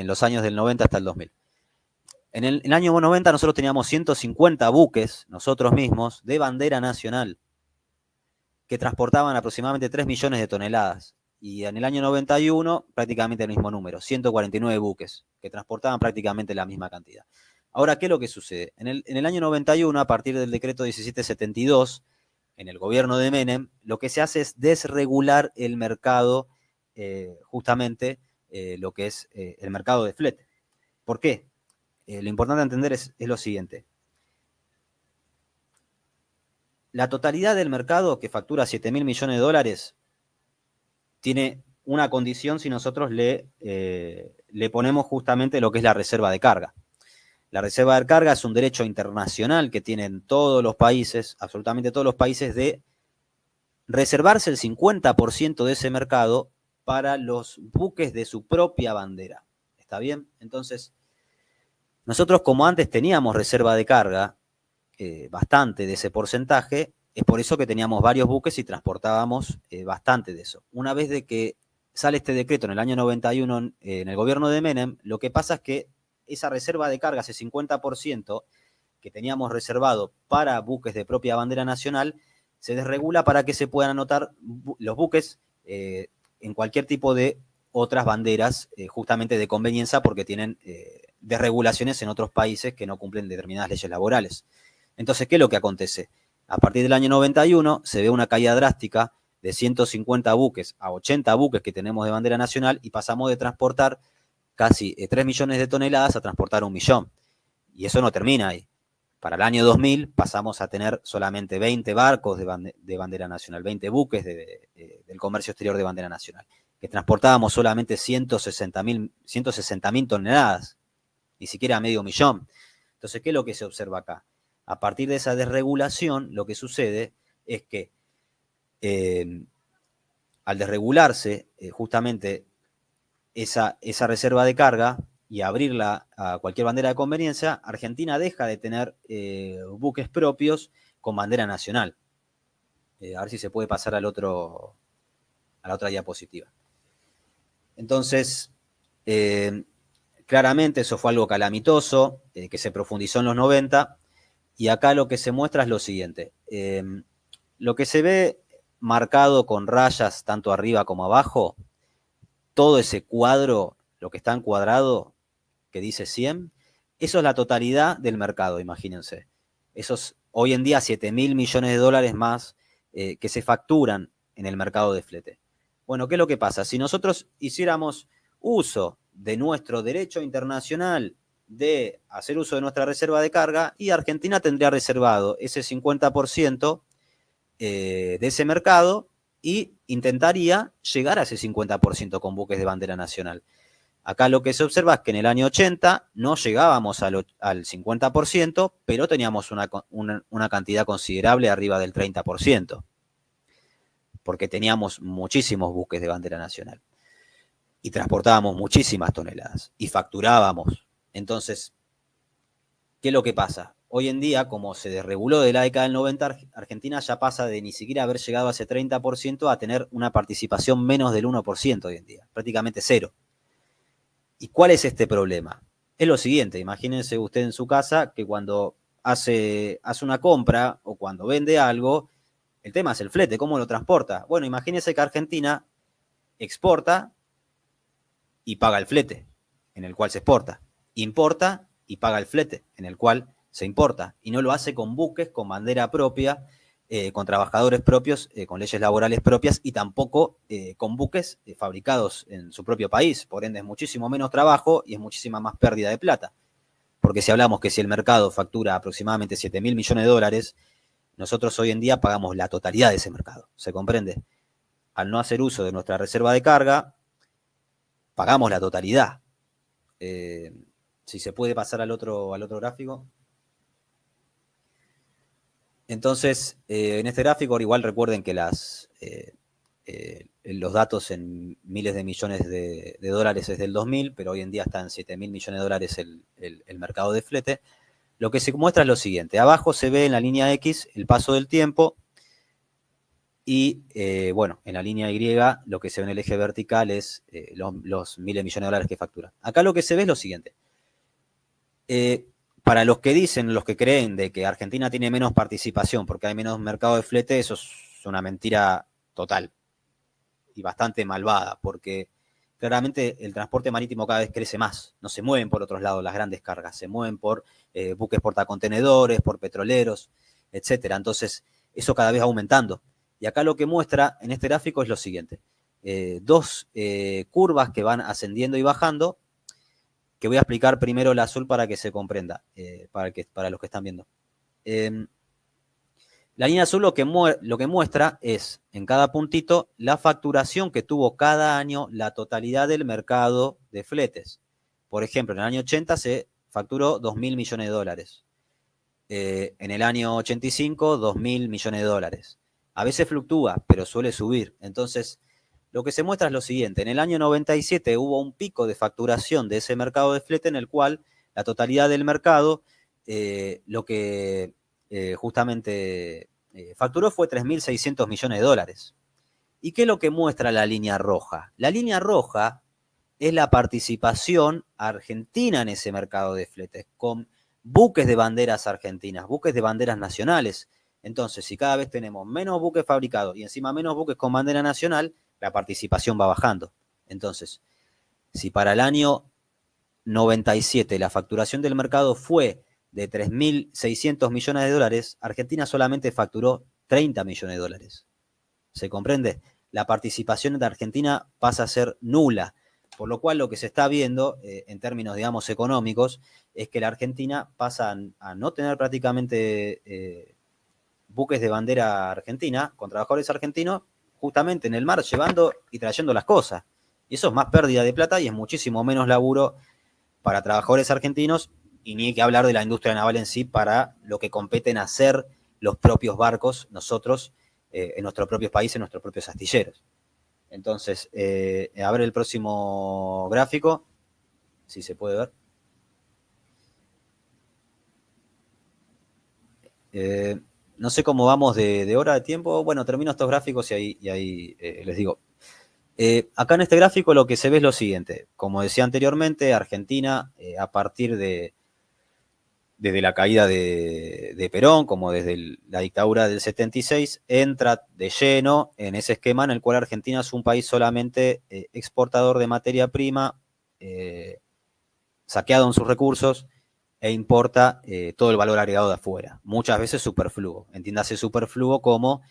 S2: los años del 90 hasta el 2000. En el año 90 nosotros teníamos 150 buques, nosotros mismos, de bandera nacional, que transportaban aproximadamente 3 millones de toneladas. Y en el año 91 prácticamente el mismo número, 149 buques, que transportaban prácticamente la misma cantidad. Ahora, ¿qué es lo que sucede? En el año 91, a partir del decreto 1772, en el gobierno de Menem, lo que se hace es desregular el mercado, justamente lo que es el mercado de flete. ¿Por qué? Lo importante a entender es lo siguiente. La totalidad del mercado, que factura 7.000 millones de dólares, tiene una condición si nosotros le ponemos justamente lo que es la reserva de carga. La reserva de carga es un derecho internacional que tienen todos los países, absolutamente todos los países, de reservarse el 50% de ese mercado para los buques de su propia bandera. ¿Está bien? Entonces, nosotros como antes teníamos reserva de carga, bastante de ese porcentaje, es por eso que teníamos varios buques y transportábamos bastante de eso. Una vez de que sale este decreto en el año 91 en el gobierno de Menem, lo que pasa es que esa reserva de carga, ese 50% que teníamos reservado para buques de propia bandera nacional, se desregula para que se puedan anotar los buques en cualquier tipo de otras banderas, justamente de conveniencia, porque tienen desregulaciones en otros países que no cumplen determinadas leyes laborales. Entonces, ¿qué es lo que acontece? A partir del año 91 se ve una caída drástica de 150 buques a 80 buques que tenemos de bandera nacional y pasamos de transportar casi 3 millones de toneladas a transportar 1 millón. Y eso no termina ahí. Para el año 2000 pasamos a tener solamente 20 barcos de bandera nacional, 20 buques del comercio exterior de bandera nacional, que transportábamos solamente 160.000 toneladas, ni siquiera medio millón. Entonces, ¿qué es lo que se observa acá? A partir de esa desregulación, lo que sucede es que al desregularse justamente esa reserva de carga y abrirla a cualquier bandera de conveniencia, Argentina deja de tener buques propios con bandera nacional. A ver si se puede pasar a la otra diapositiva. Entonces, claramente eso fue algo calamitoso, que se profundizó en los 90, y acá lo que se muestra es lo siguiente. Lo que se ve marcado con rayas tanto arriba como abajo, todo ese cuadro, lo que está encuadrado, que dice 100, eso es la totalidad del mercado, imagínense. Esos hoy en día 7.000 millones de dólares más que se facturan en el mercado de flete. Bueno, ¿qué es lo que pasa? Si nosotros hiciéramos uso de nuestro derecho internacional de hacer uso de nuestra reserva de carga, y Argentina tendría reservado ese 50% de ese mercado y intentaría llegar a ese 50% con buques de bandera nacional. Acá lo que se observa es que en el año 80 no llegábamos al 50%, pero teníamos una cantidad considerable arriba del 30%, porque teníamos muchísimos buques de bandera nacional y transportábamos muchísimas toneladas y facturábamos. Entonces, ¿qué es lo que pasa? Hoy en día, como se desreguló de la década del 90, Argentina ya pasa de ni siquiera haber llegado a ese 30% a tener una participación menos del 1% hoy en día, prácticamente cero. ¿Y cuál es este problema? Es lo siguiente, imagínense usted en su casa que cuando hace una compra o cuando vende algo, el tema es el flete, ¿cómo lo transporta? Bueno, imagínense que Argentina exporta y paga el flete en el cual se exporta, importa y paga el flete en el cual se importa, y no lo hace con buques, con bandera propia, con trabajadores propios, con leyes laborales propias, y tampoco con buques fabricados en su propio país. Por ende es muchísimo menos trabajo y es muchísima más pérdida de plata. Porque si hablamos que si el mercado factura aproximadamente 7.000 millones de dólares, nosotros hoy en día pagamos la totalidad de ese mercado. ¿Se comprende? Al no hacer uso de nuestra reserva de carga, pagamos la totalidad. Si se puede pasar al otro gráfico. Entonces, en este gráfico, igual recuerden que los datos en miles de millones de dólares es del 2000, pero hoy en día está en 7.000 millones de dólares el mercado de flete. Lo que se muestra es lo siguiente. Abajo se ve en la línea X el paso del tiempo y, bueno, en la línea Y lo que se ve en el eje vertical es los miles de millones de dólares que factura. Acá lo que se ve es lo siguiente. Para los que dicen, los que creen de que Argentina tiene menos participación porque hay menos mercado de flete, eso es una mentira total y bastante malvada, porque claramente el transporte marítimo cada vez crece más. No se mueven por otros lados las grandes cargas, se mueven por buques portacontenedores, por petroleros, etcétera. Entonces, eso cada vez va aumentando. Y acá lo que muestra en este gráfico es lo siguiente. Dos curvas que van ascendiendo y bajando, que voy a explicar primero la azul para que se comprenda, para los que están viendo. La línea azul lo que muestra es, en cada puntito, la facturación que tuvo cada año la totalidad del mercado de fletes. Por ejemplo, en el año 80 se facturó 2.000 millones de dólares. En el año 85, 2.000 millones de dólares. A veces fluctúa, pero suele subir. Entonces, lo que se muestra es lo siguiente. En el año 97 hubo un pico de facturación de ese mercado de flete en el cual la totalidad del mercado, lo que justamente facturó fue 3.600 millones de dólares. ¿Y qué es lo que muestra la línea roja? La línea roja es la participación argentina en ese mercado de fletes, con buques de banderas argentinas, buques de banderas nacionales. Entonces, si cada vez tenemos menos buques fabricados y encima menos buques con bandera nacional, la participación va bajando. Entonces, si para el año 97 la facturación del mercado fue de 3.600 millones de dólares, Argentina solamente facturó 30 millones de dólares. ¿Se comprende? La participación de Argentina pasa a ser nula, por lo cual lo que se está viendo en términos, digamos, económicos, es que la Argentina pasa a no tener prácticamente buques de bandera argentina, con trabajadores argentinos, justamente en el mar, llevando y trayendo las cosas. Y eso es más pérdida de plata y es muchísimo menos laburo para trabajadores argentinos, y ni hay que hablar de la industria naval en sí para lo que competen hacer los propios barcos, nosotros, en nuestros propios países, en nuestros propios astilleros. Entonces, a ver el próximo gráfico, si se puede ver. No sé cómo vamos de hora de tiempo. Bueno, termino estos gráficos y ahí les digo. Acá en este gráfico lo que se ve es lo siguiente. Como decía anteriormente, Argentina, a partir desde la caída de Perón, como desde la dictadura del 76, entra de lleno en ese esquema en el cual Argentina es un país solamente exportador de materia prima, saqueado en sus recursos, e importa todo el valor agregado de afuera, muchas veces superfluo. Entiéndase superfluo como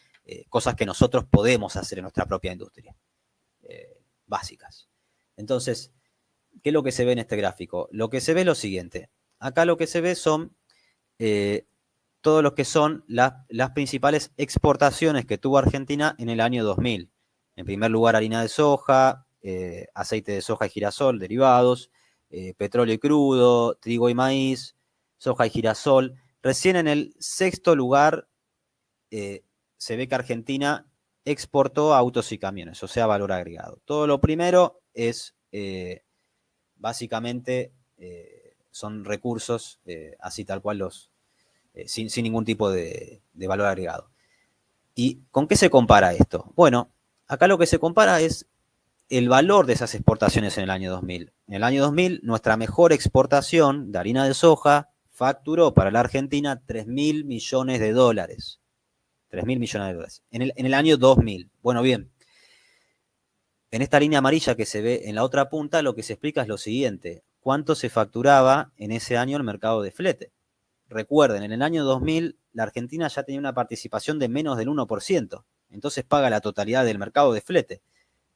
S2: cosas que nosotros podemos hacer en nuestra propia industria, básicas. Entonces, ¿qué es lo que se ve en este gráfico? Lo que se ve es lo siguiente. Acá lo que se ve son todo lo que son las principales exportaciones que tuvo Argentina en el año 2000. En primer lugar, harina de soja, aceite de soja y girasol, derivados, petróleo y crudo, trigo y maíz, soja y girasol. Recién en el sexto lugar se ve que Argentina exportó autos y camiones, o sea, valor agregado. Todo lo primero es básicamente son recursos, así tal cual sin ningún tipo de valor agregado. ¿Y con qué se compara esto? Bueno, acá lo que se compara es el valor de esas exportaciones en el año 2000. En el año 2000, nuestra mejor exportación de harina de soja facturó para la Argentina 3.000 millones de dólares. 3.000 millones de dólares. En el año 2000. Bueno, bien. En esta línea amarilla que se ve en la otra punta, lo que se explica es lo siguiente. ¿Cuánto se facturaba en ese año el mercado de flete? Recuerden, en el año 2000 la Argentina ya tenía una participación de menos del 1%. Entonces paga la totalidad del mercado de flete.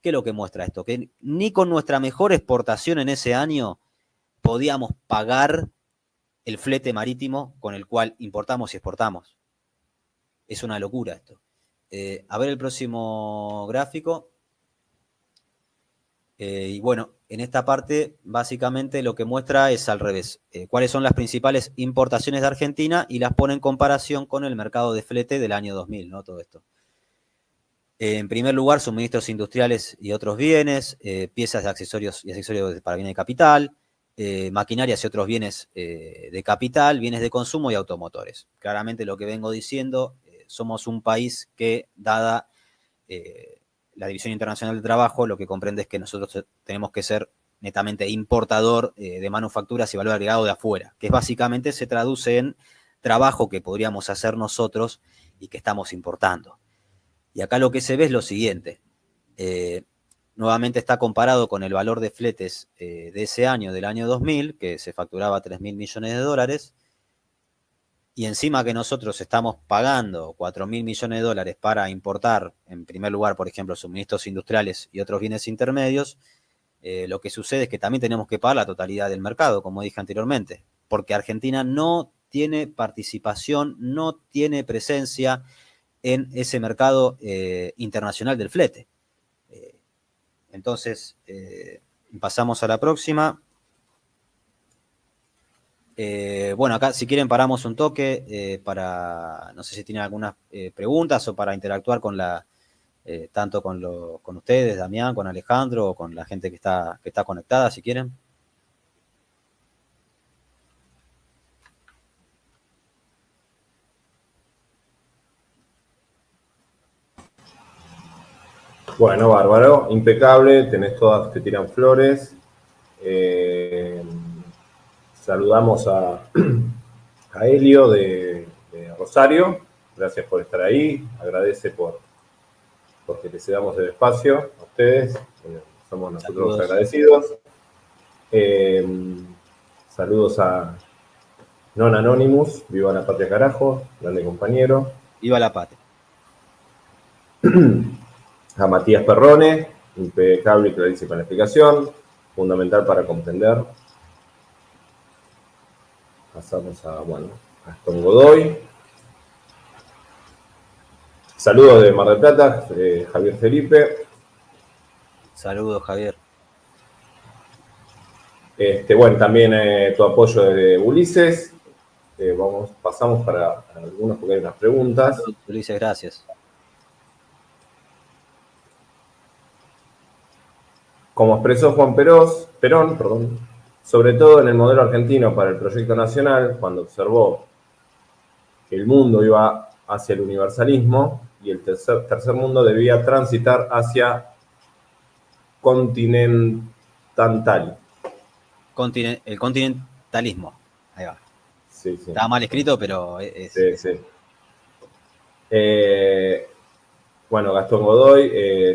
S2: ¿Qué es lo que muestra esto? Que ni con nuestra mejor exportación en ese año podíamos pagar el flete marítimo con el cual importamos y exportamos. Es una locura esto. A ver el próximo gráfico. Y bueno, en esta parte básicamente lo que muestra es al revés. ¿Cuáles son las principales importaciones de Argentina? Y las pone en comparación con el mercado de flete del año 2000, ¿no? Todo esto. En primer lugar, suministros industriales y otros bienes, piezas de accesorios y accesorios para bienes de capital, maquinarias y otros bienes de capital, bienes de consumo y automotores. Claramente lo que vengo diciendo, somos un país que, dada la División Internacional del Trabajo, lo que comprende es que nosotros tenemos que ser netamente importador de manufacturas y valor agregado de afuera, que básicamente se traduce en trabajo que podríamos hacer nosotros y que estamos importando. Y acá lo que se ve es lo siguiente. Nuevamente está comparado con el valor de fletes de ese año, del año 2000, que se facturaba 3.000 millones de dólares, y encima que nosotros estamos pagando 4.000 millones de dólares para importar, en primer lugar, por ejemplo, suministros industriales y otros bienes intermedios, lo que sucede es que también tenemos que pagar la totalidad del mercado, como dije anteriormente, porque Argentina no tiene participación, no tiene presencia en ese mercado internacional del flete. Entonces, pasamos a la próxima. Bueno, acá si quieren paramos un toque para, no sé si tienen algunas preguntas o para interactuar con tanto con ustedes, Damián, con Alejandro o con la gente que está conectada, si quieren.
S1: Bueno, bárbaro, impecable, tenés todas, te tiran flores. Saludamos a Helio de Rosario, gracias por estar ahí, agradece porque le cedamos el espacio a ustedes, somos nosotros los agradecidos. Saludos a Non Anonymous, viva la patria carajo, grande compañero.
S2: Viva la patria.
S1: A Matías Perrone, impecable y clarísima la explicación, fundamental para comprender. Pasamos a Gastón Godoy. Saludos de Mar del Plata, Javier Felipe.
S2: Saludos, Javier.
S1: También tu apoyo de Ulises. Pasamos para algunos porque hay unas preguntas.
S2: Ulises, gracias.
S1: Como expresó Juan Perón, sobre todo en el modelo argentino para el proyecto nacional, cuando observó que el mundo iba hacia el universalismo y el tercer mundo debía transitar hacia
S2: el continentalismo. Ahí va.
S1: Sí.
S2: Estaba mal escrito, pero
S1: sí. Gastón Godoy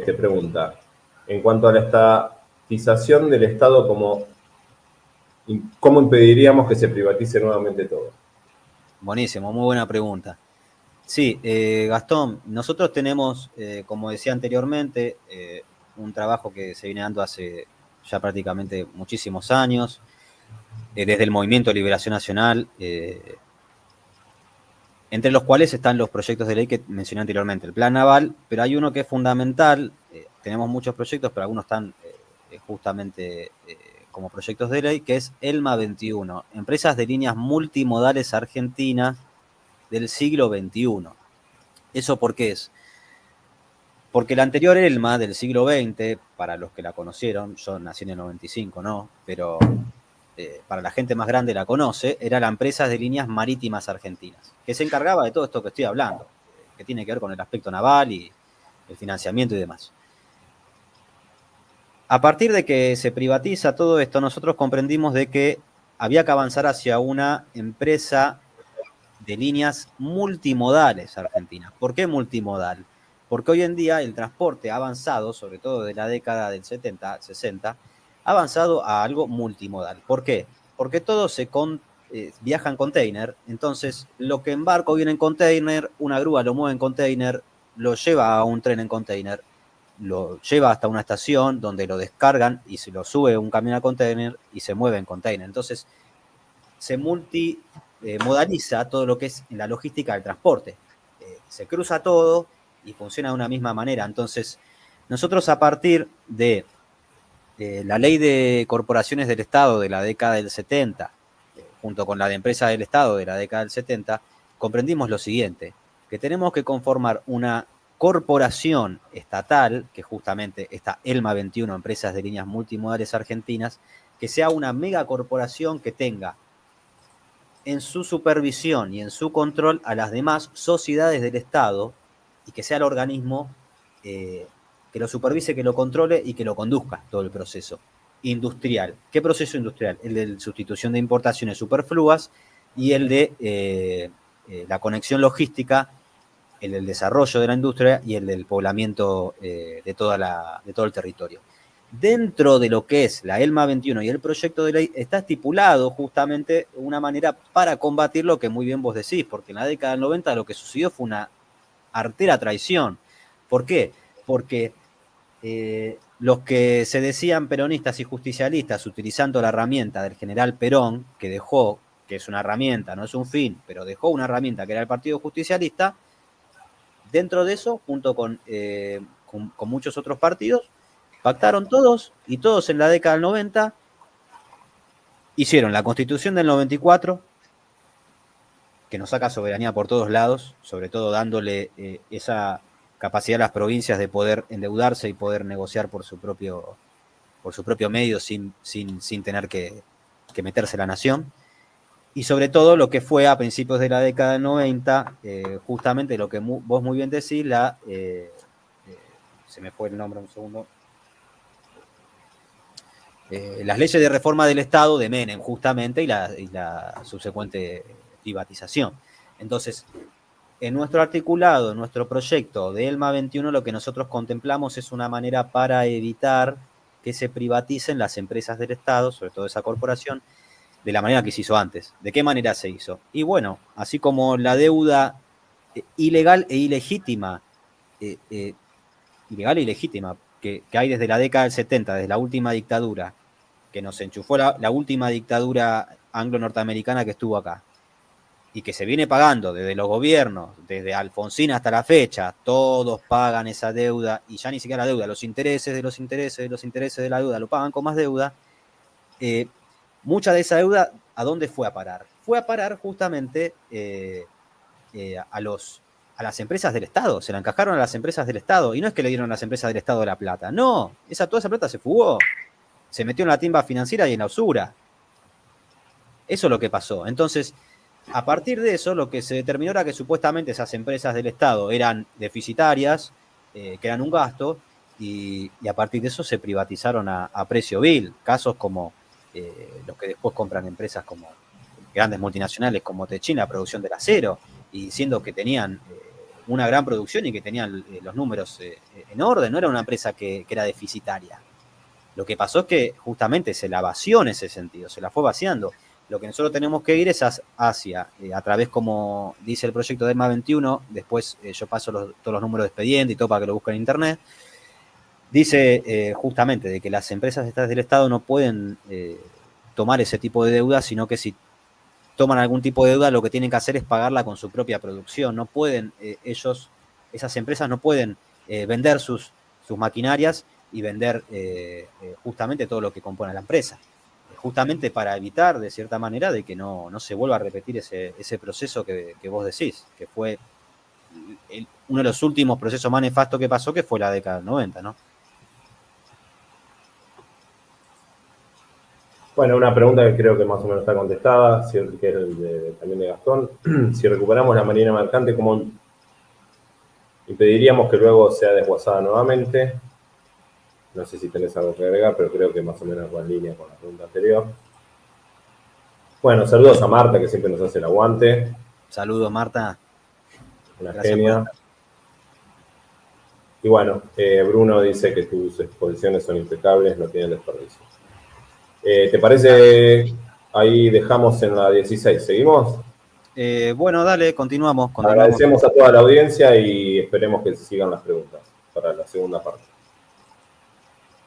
S1: te pregunta, en cuanto a la estatización del Estado, ¿cómo impediríamos que se privatice nuevamente todo?
S2: Buenísimo, muy buena pregunta. Sí, Gastón, nosotros tenemos, como decía anteriormente, un trabajo que se viene dando hace ya prácticamente muchísimos años, desde el Movimiento de Liberación Nacional, entre los cuales están los proyectos de ley que mencioné anteriormente, el Plan Naval, pero hay uno que es fundamental, tenemos muchos proyectos, pero algunos están justamente como proyectos de ley, que es ELMA 21, Empresas de Líneas Multimodales Argentinas del siglo XXI. ¿Eso por qué es? Porque la anterior ELMA del siglo XX, para los que la conocieron, yo nací en el 95, ¿no? Pero para la gente más grande la conoce, era la empresa de líneas marítimas argentinas, que se encargaba de todo esto que estoy hablando, que tiene que ver con el aspecto naval y el financiamiento y demás. A partir de que se privatiza todo esto, nosotros comprendimos de que había que avanzar hacia una empresa de líneas multimodales argentinas. ¿Por qué multimodal? Porque hoy en día el transporte ha avanzado, sobre todo de la década del 70, 60, ha avanzado a algo multimodal. ¿Por qué? Porque todo viaja en container, entonces lo que embarco viene en container, una grúa lo mueve en container, lo lleva a un tren en container, lo lleva hasta una estación donde lo descargan y se lo sube un camión a container y se mueve en container. Entonces se multimodaliza todo lo que es la logística del transporte. Se cruza todo y funciona de una misma manera. Entonces, nosotros a partir de la ley de corporaciones del Estado de la década del 70, junto con la de empresas del Estado de la década del 70, comprendimos lo siguiente, que tenemos que conformar una corporación estatal, que justamente está ELMA 21, Empresas de Líneas Multimodales Argentinas, que sea una megacorporación que tenga en su supervisión y en su control a las demás sociedades del Estado y que sea el organismo que lo supervise, que lo controle y que lo conduzca todo el proceso industrial. ¿Qué proceso industrial? El de sustitución de importaciones superfluas y el de la conexión logística, el del desarrollo de la industria y el del poblamiento de todo el territorio. Dentro de lo que es la ELMA 21 y el proyecto de ley está estipulado justamente una manera para combatir lo que muy bien vos decís, porque en la década del 90 lo que sucedió fue una artera traición. ¿Por qué? Porque los que se decían peronistas y justicialistas utilizando la herramienta del general Perón, que dejó, que es una herramienta, no es un fin, pero dejó una herramienta que era el Partido Justicialista, dentro de eso, junto con muchos otros partidos, pactaron todos y todos en la década del 90 hicieron la Constitución del 94, que nos saca soberanía por todos lados, sobre todo dándole esa capacidad a las provincias de poder endeudarse y poder negociar por su propio medio sin tener que meterse la nación. Y sobre todo lo que fue a principios de la década del 90, justamente lo que vos muy bien decís, se me fue el nombre un segundo, las leyes de reforma del Estado de Menem, justamente, y la subsecuente privatización. Entonces, en nuestro articulado, en nuestro proyecto de ELMA 21, lo que nosotros contemplamos es una manera para evitar que se privaticen las empresas del Estado, sobre todo esa corporación, de la manera que se hizo antes. ¿De qué manera se hizo? Y bueno, así como la deuda ilegal e ilegítima, que hay desde la década del 70, desde la última dictadura, que nos enchufó la última dictadura anglo-norteamericana que estuvo acá, y que se viene pagando desde los gobiernos, desde Alfonsín hasta la fecha, todos pagan esa deuda, y ya ni siquiera la deuda, los intereses de los intereses de los intereses de la deuda, lo pagan con más deuda. Mucha de esa deuda, ¿a dónde fue a parar? Fue a parar justamente a las empresas del Estado, se la encajaron a las empresas del Estado, y no es que le dieron a las empresas del Estado la plata, no, toda esa plata se fugó, se metió en la timba financiera y en la usura. Eso es lo que pasó. Entonces, a partir de eso, lo que se determinó era que supuestamente esas empresas del Estado eran deficitarias, que eran un gasto, y a partir de eso se privatizaron a precio vil. Casos como los que después compran empresas como grandes multinacionales como Techin, la producción del acero, y diciendo que tenían una gran producción y que tenían los números en orden, no era una empresa que era deficitaria. Lo que pasó es que justamente se la vació en ese sentido, se la fue vaciando. Lo que nosotros tenemos que ir es hacia, a través, como dice el proyecto de ELMA 21, después yo paso todos los números de expediente y todo para que lo busquen en internet, dice justamente de que las empresas estatales del Estado no pueden tomar ese tipo de deuda, sino que si toman algún tipo de deuda, lo que tienen que hacer es pagarla con su propia producción. No pueden esas empresas no pueden vender sus maquinarias y vender justamente todo lo que compone la empresa. Justamente para evitar, de cierta manera, de que no se vuelva a repetir ese proceso que vos decís, que fue uno de los últimos procesos más nefastos que pasó, que fue la década del 90, ¿no?
S1: Bueno, una pregunta que creo que más o menos está contestada, que es también de Gastón. Si recuperamos la marina mercante, ¿cómo impediríamos que luego sea desguazada nuevamente? No sé si tenés algo que agregar, pero creo que más o menos va en línea con la pregunta anterior. Bueno, saludos a Marta, que siempre nos hace el aguante.
S2: Saludos, Marta.
S1: Una
S2: Gracias por
S1: genia.
S2: estar.
S1: Y bueno, Bruno dice que tus exposiciones son impecables, no tienen desperdicio. ¿Te parece? Ahí dejamos en la 16. ¿Seguimos?
S2: Bueno, dale, continuamos.
S1: Agradecemos a toda la audiencia y esperemos que sigan las preguntas para la segunda parte.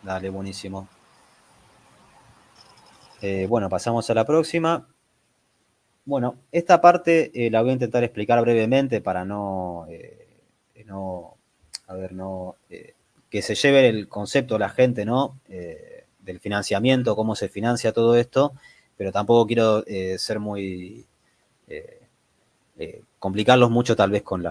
S2: Dale, buenísimo. Bueno, pasamos a la próxima. Bueno, esta parte la voy a intentar explicar brevemente para que se lleve el concepto la gente, ¿no? Del financiamiento, cómo se financia todo esto, pero tampoco quiero ser muy complicarlos mucho tal vez con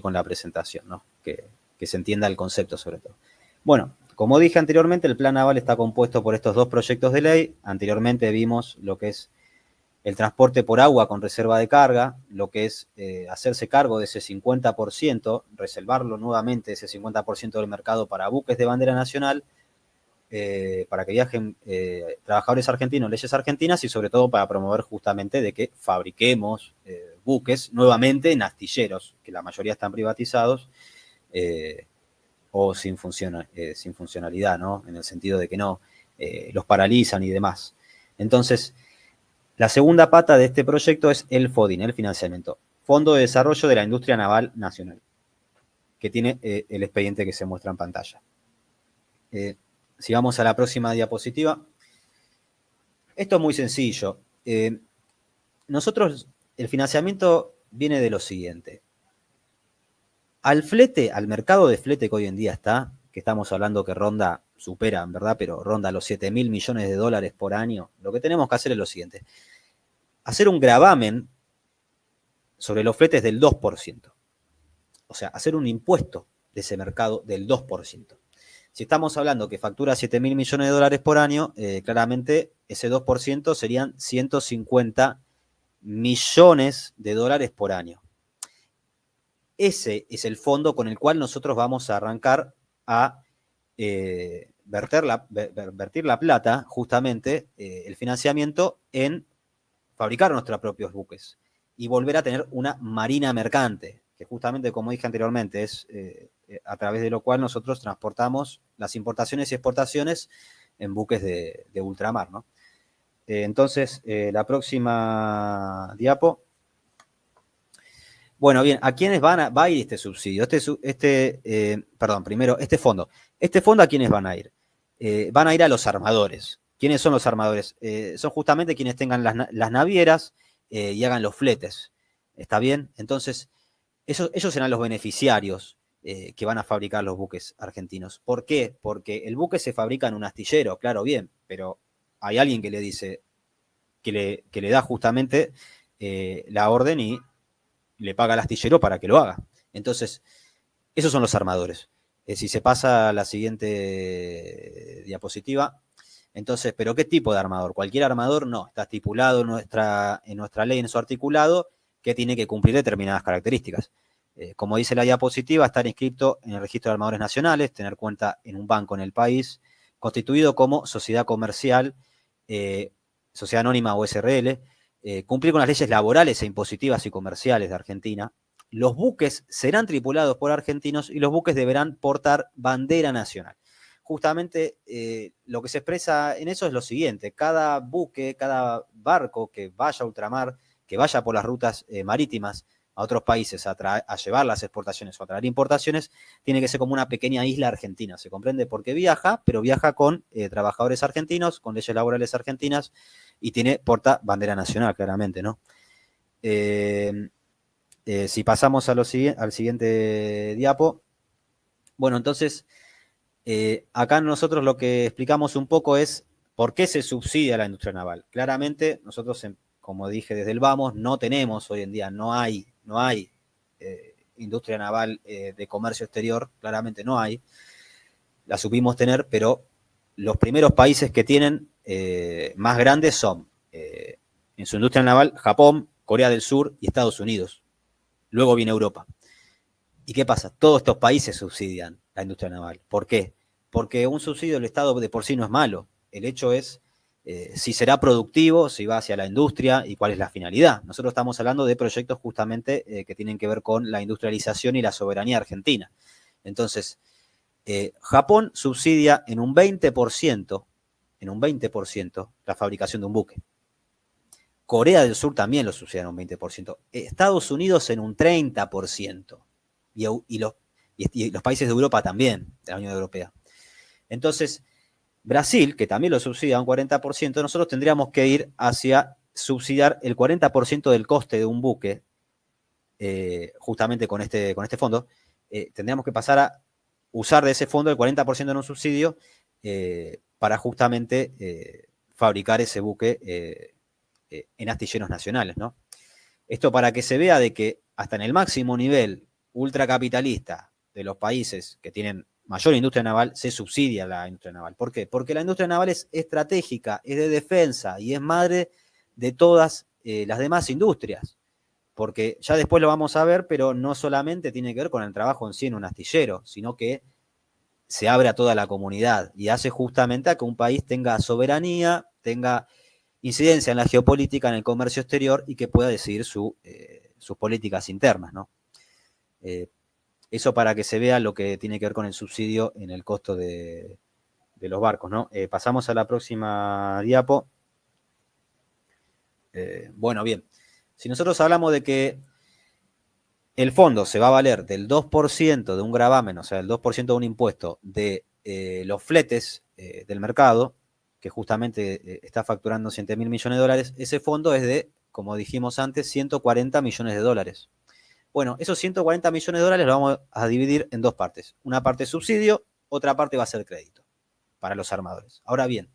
S2: con la presentación, ¿no? Que se entienda el concepto sobre todo. Bueno, como dije anteriormente, el Plan Naval está compuesto por estos dos proyectos de ley. Anteriormente vimos lo que es el transporte por agua con reserva de carga, lo que es hacerse cargo de ese 50%, reservarlo nuevamente ese 50% del mercado para buques de bandera nacional, para que viajen trabajadores argentinos, leyes argentinas y sobre todo para promover justamente de que fabriquemos buques nuevamente en astilleros, que la mayoría están privatizados o sin funcionalidad, ¿no? En el sentido de que no los paralizan y demás. Entonces, la segunda pata de este proyecto es el FODIN, el financiamiento, Fondo de Desarrollo de la Industria Naval Nacional, que tiene el expediente que se muestra en pantalla. Si vamos a la próxima diapositiva. Esto es muy sencillo. Nosotros, el financiamiento viene de lo siguiente. Al flete, al mercado de flete que hoy en día está, que estamos hablando que supera, en verdad, pero ronda los 7.000 millones de dólares por año, lo que tenemos que hacer es lo siguiente. Hacer un gravamen sobre los fletes del 2%. O sea, hacer un impuesto de ese mercado del 2%. Si estamos hablando que factura 7.000 millones de dólares por año, claramente ese 2% serían 150 millones de dólares por año. Ese es el fondo con el cual nosotros vamos a arrancar a vertir la plata, justamente, el financiamiento en fabricar nuestros propios buques y volver a tener una marina mercante, que justamente, como dije anteriormente, es a través de lo cual nosotros transportamos las importaciones y exportaciones en buques de ultramar, ¿no? Entonces, la próxima diapo. Bueno, bien, ¿a quiénes va a ir este subsidio? Primero, este fondo. ¿Este fondo a quiénes van a ir? Van a ir a los armadores. ¿Quiénes son los armadores? Son justamente quienes tengan las navieras y hagan los fletes. ¿Está bien? Entonces, ellos serán los beneficiarios que van a fabricar los buques argentinos. ¿Por qué? Porque el buque se fabrica en un astillero, claro, bien, pero hay alguien que le dice, que le da justamente la orden y le paga al astillero para que lo haga. Entonces, esos son los armadores. Si se pasa a la siguiente diapositiva, entonces, ¿pero qué tipo de armador? Cualquier armador no, está estipulado en nuestra ley, en su articulado, que tiene que cumplir determinadas características. Como dice la diapositiva, estar inscrito en el registro de armadores nacionales, tener cuenta en un banco en el país, constituido como sociedad comercial, sociedad anónima o SRL, cumplir con las leyes laborales e impositivas y comerciales de Argentina. Los buques serán tripulados por argentinos y los buques deberán portar bandera nacional. Justamente lo que se expresa en eso es lo siguiente: cada buque, cada barco que vaya a ultramar, que vaya por las rutas marítimas a otros países a llevar las exportaciones o a traer importaciones, tiene que ser como una pequeña isla argentina, ¿se comprende? Porque viaja, pero viaja con trabajadores argentinos, con leyes laborales argentinas, y porta bandera nacional, claramente, ¿no? Si pasamos al siguiente diapo, bueno, entonces, acá nosotros lo que explicamos un poco es por qué se subsidia la industria naval. Claramente, nosotros, como dije desde el vamos, no tenemos hoy en día, no hay industria naval de comercio exterior, claramente no hay. La supimos tener, pero los primeros países que tienen más grandes son, en su industria naval, Japón, Corea del Sur y Estados Unidos. Luego viene Europa. ¿Y qué pasa? Todos estos países subsidian la industria naval. ¿Por qué? Porque un subsidio del Estado de por sí no es malo. El hecho es si será productivo, si va hacia la industria y cuál es la finalidad. Nosotros estamos hablando de proyectos justamente que tienen que ver con la industrialización y la soberanía argentina. Entonces, Japón subsidia en un 20%, la fabricación de un buque. Corea del Sur también lo subsidia en un 20%. Estados Unidos en un 30%. Y los países de Europa también, de la Unión Europea. Entonces, Brasil, que también lo subsidia un 40%, nosotros tendríamos que ir hacia subsidiar el 40% del coste de un buque, justamente con este fondo. Tendríamos que pasar a usar de ese fondo el 40% en un subsidio para justamente fabricar ese buque en astilleros nacionales, ¿no? Esto para que se vea de que hasta en el máximo nivel ultracapitalista de los países que tienen mayor industria naval, se subsidia la industria naval. ¿Por qué? Porque la industria naval es estratégica, es de defensa y es madre de todas las demás industrias. Porque ya después lo vamos a ver, pero no solamente tiene que ver con el trabajo en sí en un astillero, sino que se abre a toda la comunidad y hace justamente a que un país tenga soberanía, tenga incidencia en la geopolítica, en el comercio exterior y que pueda decidir sus políticas internas, ¿no? Eso para que se vea lo que tiene que ver con el subsidio en el costo de los barcos, ¿no? Pasamos a la próxima diapo. Bueno, bien. Si nosotros hablamos de que el fondo se va a valer del 2% de un gravamen, o sea, el 2% de un impuesto de los fletes del mercado, que justamente está facturando 100.000 millones de dólares, ese fondo es de, como dijimos antes, 140 millones de dólares. Bueno, esos 140 millones de dólares los vamos a dividir en dos partes. Una parte es subsidio, otra parte va a ser crédito para los armadores. Ahora bien,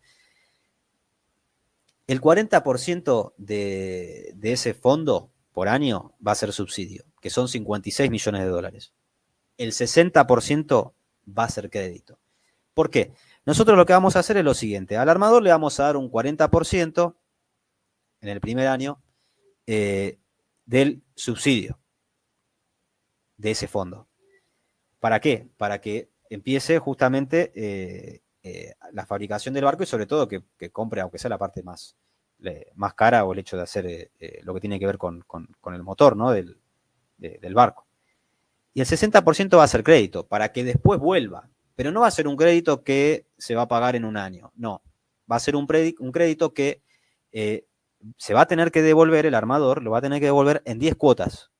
S2: el 40% de ese fondo por año va a ser subsidio, que son 56 millones de dólares. El 60% va a ser crédito. ¿Por qué? Nosotros lo que vamos a hacer es lo siguiente. Al armador le vamos a dar un 40% en el primer año del subsidio de ese fondo. ¿Para qué? Para que empiece justamente la fabricación del barco y sobre todo que compre, aunque sea la parte más cara o el hecho de hacer lo que tiene que ver con el motor, ¿no? del barco. Y el 60% va a ser crédito, para que después vuelva. Pero no va a ser un crédito que se va a pagar en un año, no. Va a ser un crédito que se va a tener que devolver, el armador lo va a tener que devolver en 10 cuotas.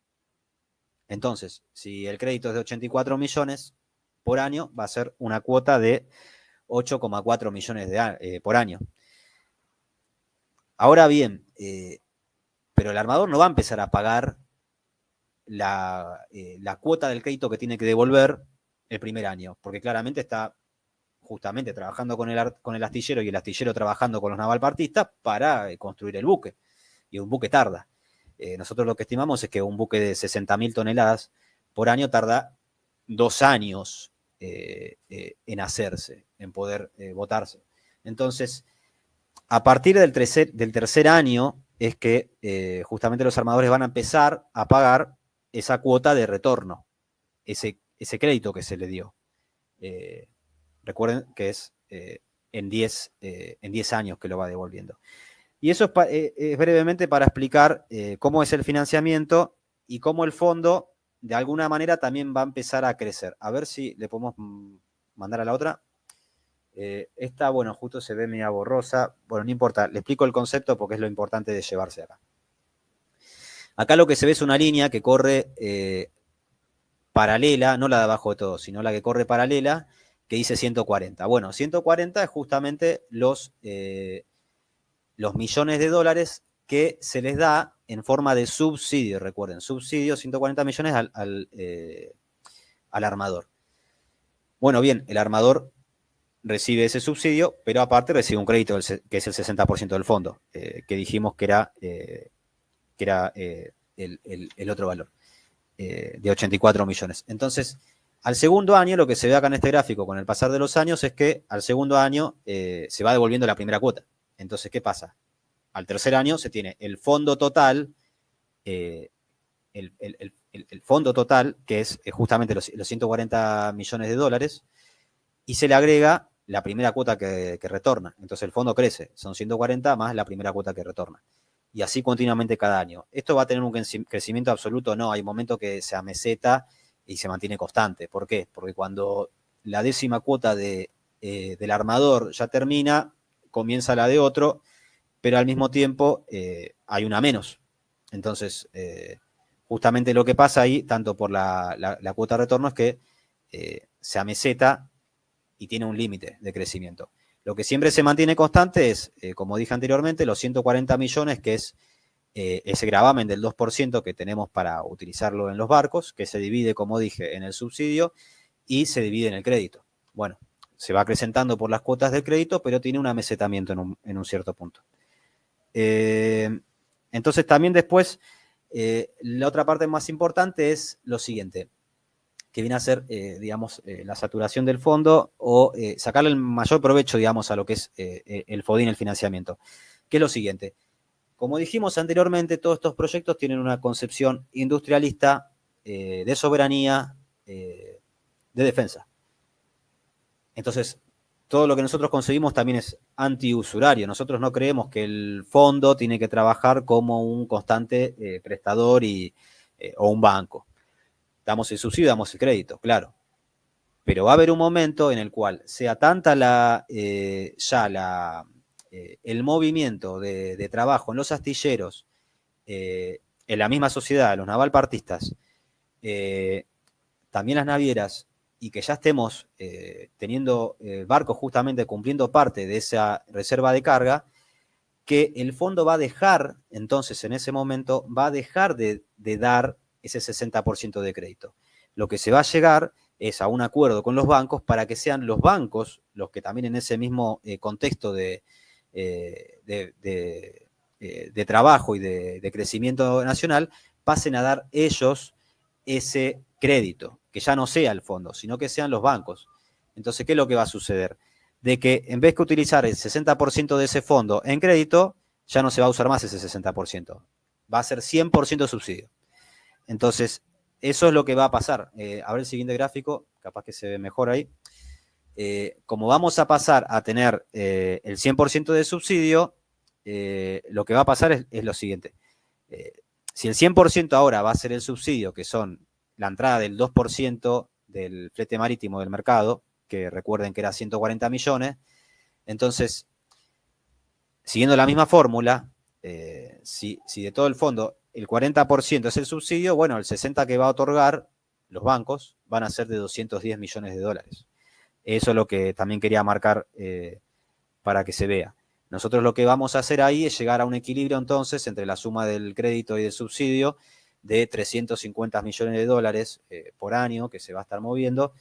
S2: Entonces, si el crédito es de 84 millones por año, va a ser una cuota de 8,4 millones por año. Ahora bien, pero el armador no va a empezar a pagar la cuota del crédito que tiene que devolver el primer año, porque claramente está justamente trabajando con el astillero y el astillero trabajando con los navalpartistas para construir el buque. Y un buque tarda. Nosotros lo que estimamos es que un buque de 60.000 toneladas por año tarda 2 años en hacerse, en poder botarse. Entonces, a partir del tercer año es que justamente los armadores van a empezar a pagar esa cuota de retorno, ese crédito que se le dio. Recuerden que es en 10 años que lo va devolviendo. Y eso es brevemente para explicar cómo es el financiamiento y cómo el fondo de alguna manera también va a empezar a crecer. A ver si le podemos mandar a la otra. Esta, bueno, justo se ve media borrosa. Bueno, no importa, le explico el concepto porque es lo importante de llevarse acá. Acá lo que se ve es una línea que corre paralela, no la de abajo de todo, sino la que corre paralela, que dice 140. Bueno, 140 es justamente los millones de dólares que se les da en forma de subsidio, recuerden, subsidio, 140 millones al armador. Bueno, bien, el armador recibe ese subsidio, pero aparte recibe un crédito que es el 60% del fondo, que dijimos que era el otro valor, de 84 millones. Entonces, al segundo año, lo que se ve acá en este gráfico con el pasar de los años es que al segundo año se va devolviendo la primera cuota. Entonces, ¿qué pasa? Al tercer año se tiene el fondo total, el fondo total, que es justamente los 140 millones de dólares, y se le agrega la primera cuota que retorna. Entonces el fondo crece, son 140 más la primera cuota que retorna. Y así continuamente cada año. ¿Esto va a tener un crecimiento absoluto? No, hay momentos que se ameseta y se mantiene constante. ¿Por qué? Porque cuando la 10ª cuota del armador ya termina, comienza la de otro, pero al mismo tiempo hay una menos. Entonces, justamente lo que pasa ahí, tanto por la cuota de retorno, es que se ameseta y tiene un límite de crecimiento. Lo que siempre se mantiene constante es, como dije anteriormente, los 140 millones, que es ese gravamen del 2% que tenemos para utilizarlo en los barcos, que se divide, como dije, en el subsidio y se divide en el crédito. Bueno, se va acrecentando por las cuotas del crédito, pero tiene un amesetamiento en un cierto punto. Entonces también después, la otra parte más importante es lo siguiente, que viene a ser, digamos, la saturación del fondo o sacarle el mayor provecho, digamos, a lo que es el FODIN, el financiamiento. Que es lo siguiente. Como dijimos anteriormente, todos estos proyectos tienen una concepción industrialista, de soberanía, de defensa. Entonces, todo lo que nosotros conseguimos también es antiusurario. Nosotros no creemos que el fondo tiene que trabajar como un constante prestador o un banco. Damos el subsidio, damos el crédito, claro. Pero va a haber un momento en el cual sea tanta el movimiento de trabajo en los astilleros, en la misma sociedad, los navalpartistas, también las navieras, y que ya estemos teniendo barcos justamente cumpliendo parte de esa reserva de carga, que el fondo va a dejar, entonces en ese momento, va a dejar de dar ese 60% de crédito. Lo que se va a llegar es a un acuerdo con los bancos para que sean los bancos los que también en ese mismo contexto de trabajo y de crecimiento nacional pasen a dar ellos ese crédito, que ya no sea el fondo, sino que sean los bancos. Entonces, ¿qué es lo que va a suceder? De que en vez que utilizar el 60% de ese fondo en crédito, ya no se va a usar más ese 60%. Va a ser 100% subsidio. Entonces, eso es lo que va a pasar. A ver el siguiente gráfico, capaz que se ve mejor ahí. Como vamos a pasar a tener el 100% de subsidio, lo que va a pasar es lo siguiente. Si el 100% ahora va a ser el subsidio, que son la entrada del 2% del flete marítimo del mercado, que recuerden que era 140 millones, entonces, siguiendo la misma fórmula, si de todo el fondo el 40% es el subsidio, bueno, el 60% que va a otorgar los bancos van a ser de 210 millones de dólares. Eso es lo que también quería marcar para que se vea. Nosotros lo que vamos a hacer ahí es llegar a un equilibrio entonces entre la suma del crédito y del subsidio de 350 millones de dólares por año que se va a estar moviendo,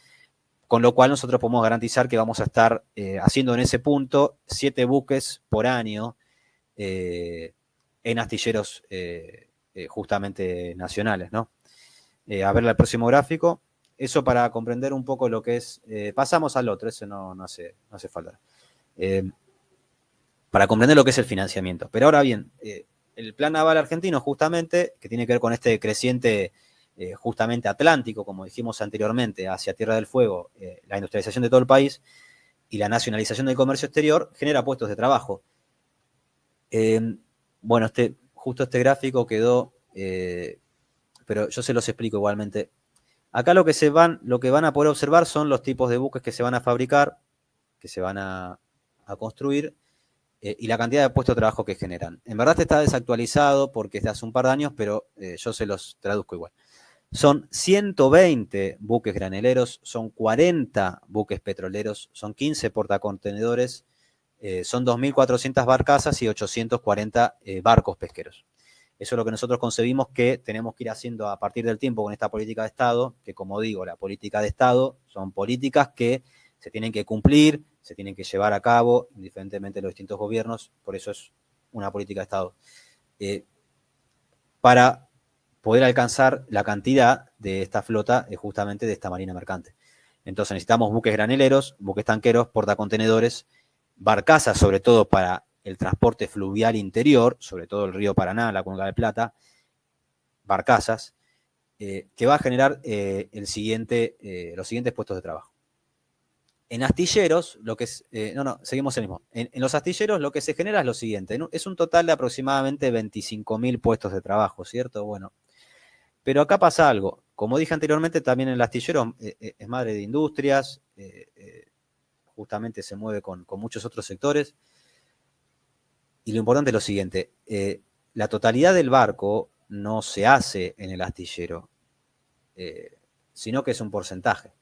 S2: con lo cual nosotros podemos garantizar que vamos a estar haciendo en ese punto 7 buques por año en astilleros justamente nacionales, ¿no? A ver el próximo gráfico. Eso para comprender un poco lo que es... pasamos al otro, ese no hace falta. Para comprender lo que es el financiamiento. Pero ahora bien, el Plan Naval Argentino justamente, que tiene que ver con este creciente justamente atlántico, como dijimos anteriormente, hacia Tierra del Fuego, la industrialización de todo el país y la nacionalización del comercio exterior, genera puestos de trabajo. Bueno, justo este gráfico quedó, pero yo se los explico igualmente. Acá lo que van a poder observar son los tipos de buques que se van a fabricar, que se van a construir, y la cantidad de puestos de trabajo que generan. En verdad está desactualizado porque es de hace un par de años, pero yo se los traduzco igual. Son 120 buques graneleros, son 40 buques petroleros, son 15 portacontenedores, son 2.400 barcazas y 840 barcos pesqueros. Eso es lo que nosotros concebimos que tenemos que ir haciendo a partir del tiempo con esta política de Estado, que como digo, la política de Estado son políticas que se tienen que cumplir, se tienen que llevar a cabo, indiferentemente de los distintos gobiernos, por eso es una política de Estado. Para poder alcanzar la cantidad de esta flota, justamente de esta marina mercante. Entonces necesitamos buques graneleros, buques tanqueros, portacontenedores, barcazas sobre todo para el transporte fluvial interior, sobre todo el río Paraná, la Cuenca del Plata, barcazas, que va a generar los siguientes puestos de trabajo. En astilleros, seguimos el mismo. En los astilleros lo que se genera es lo siguiente, ¿no? Es un total de aproximadamente 25.000 puestos de trabajo, ¿cierto? Bueno, pero acá pasa algo. Como dije anteriormente, también el astillero es madre de industrias, justamente se mueve con muchos otros sectores. Y lo importante es lo siguiente, la totalidad del barco no se hace en el astillero, sino que es un porcentaje.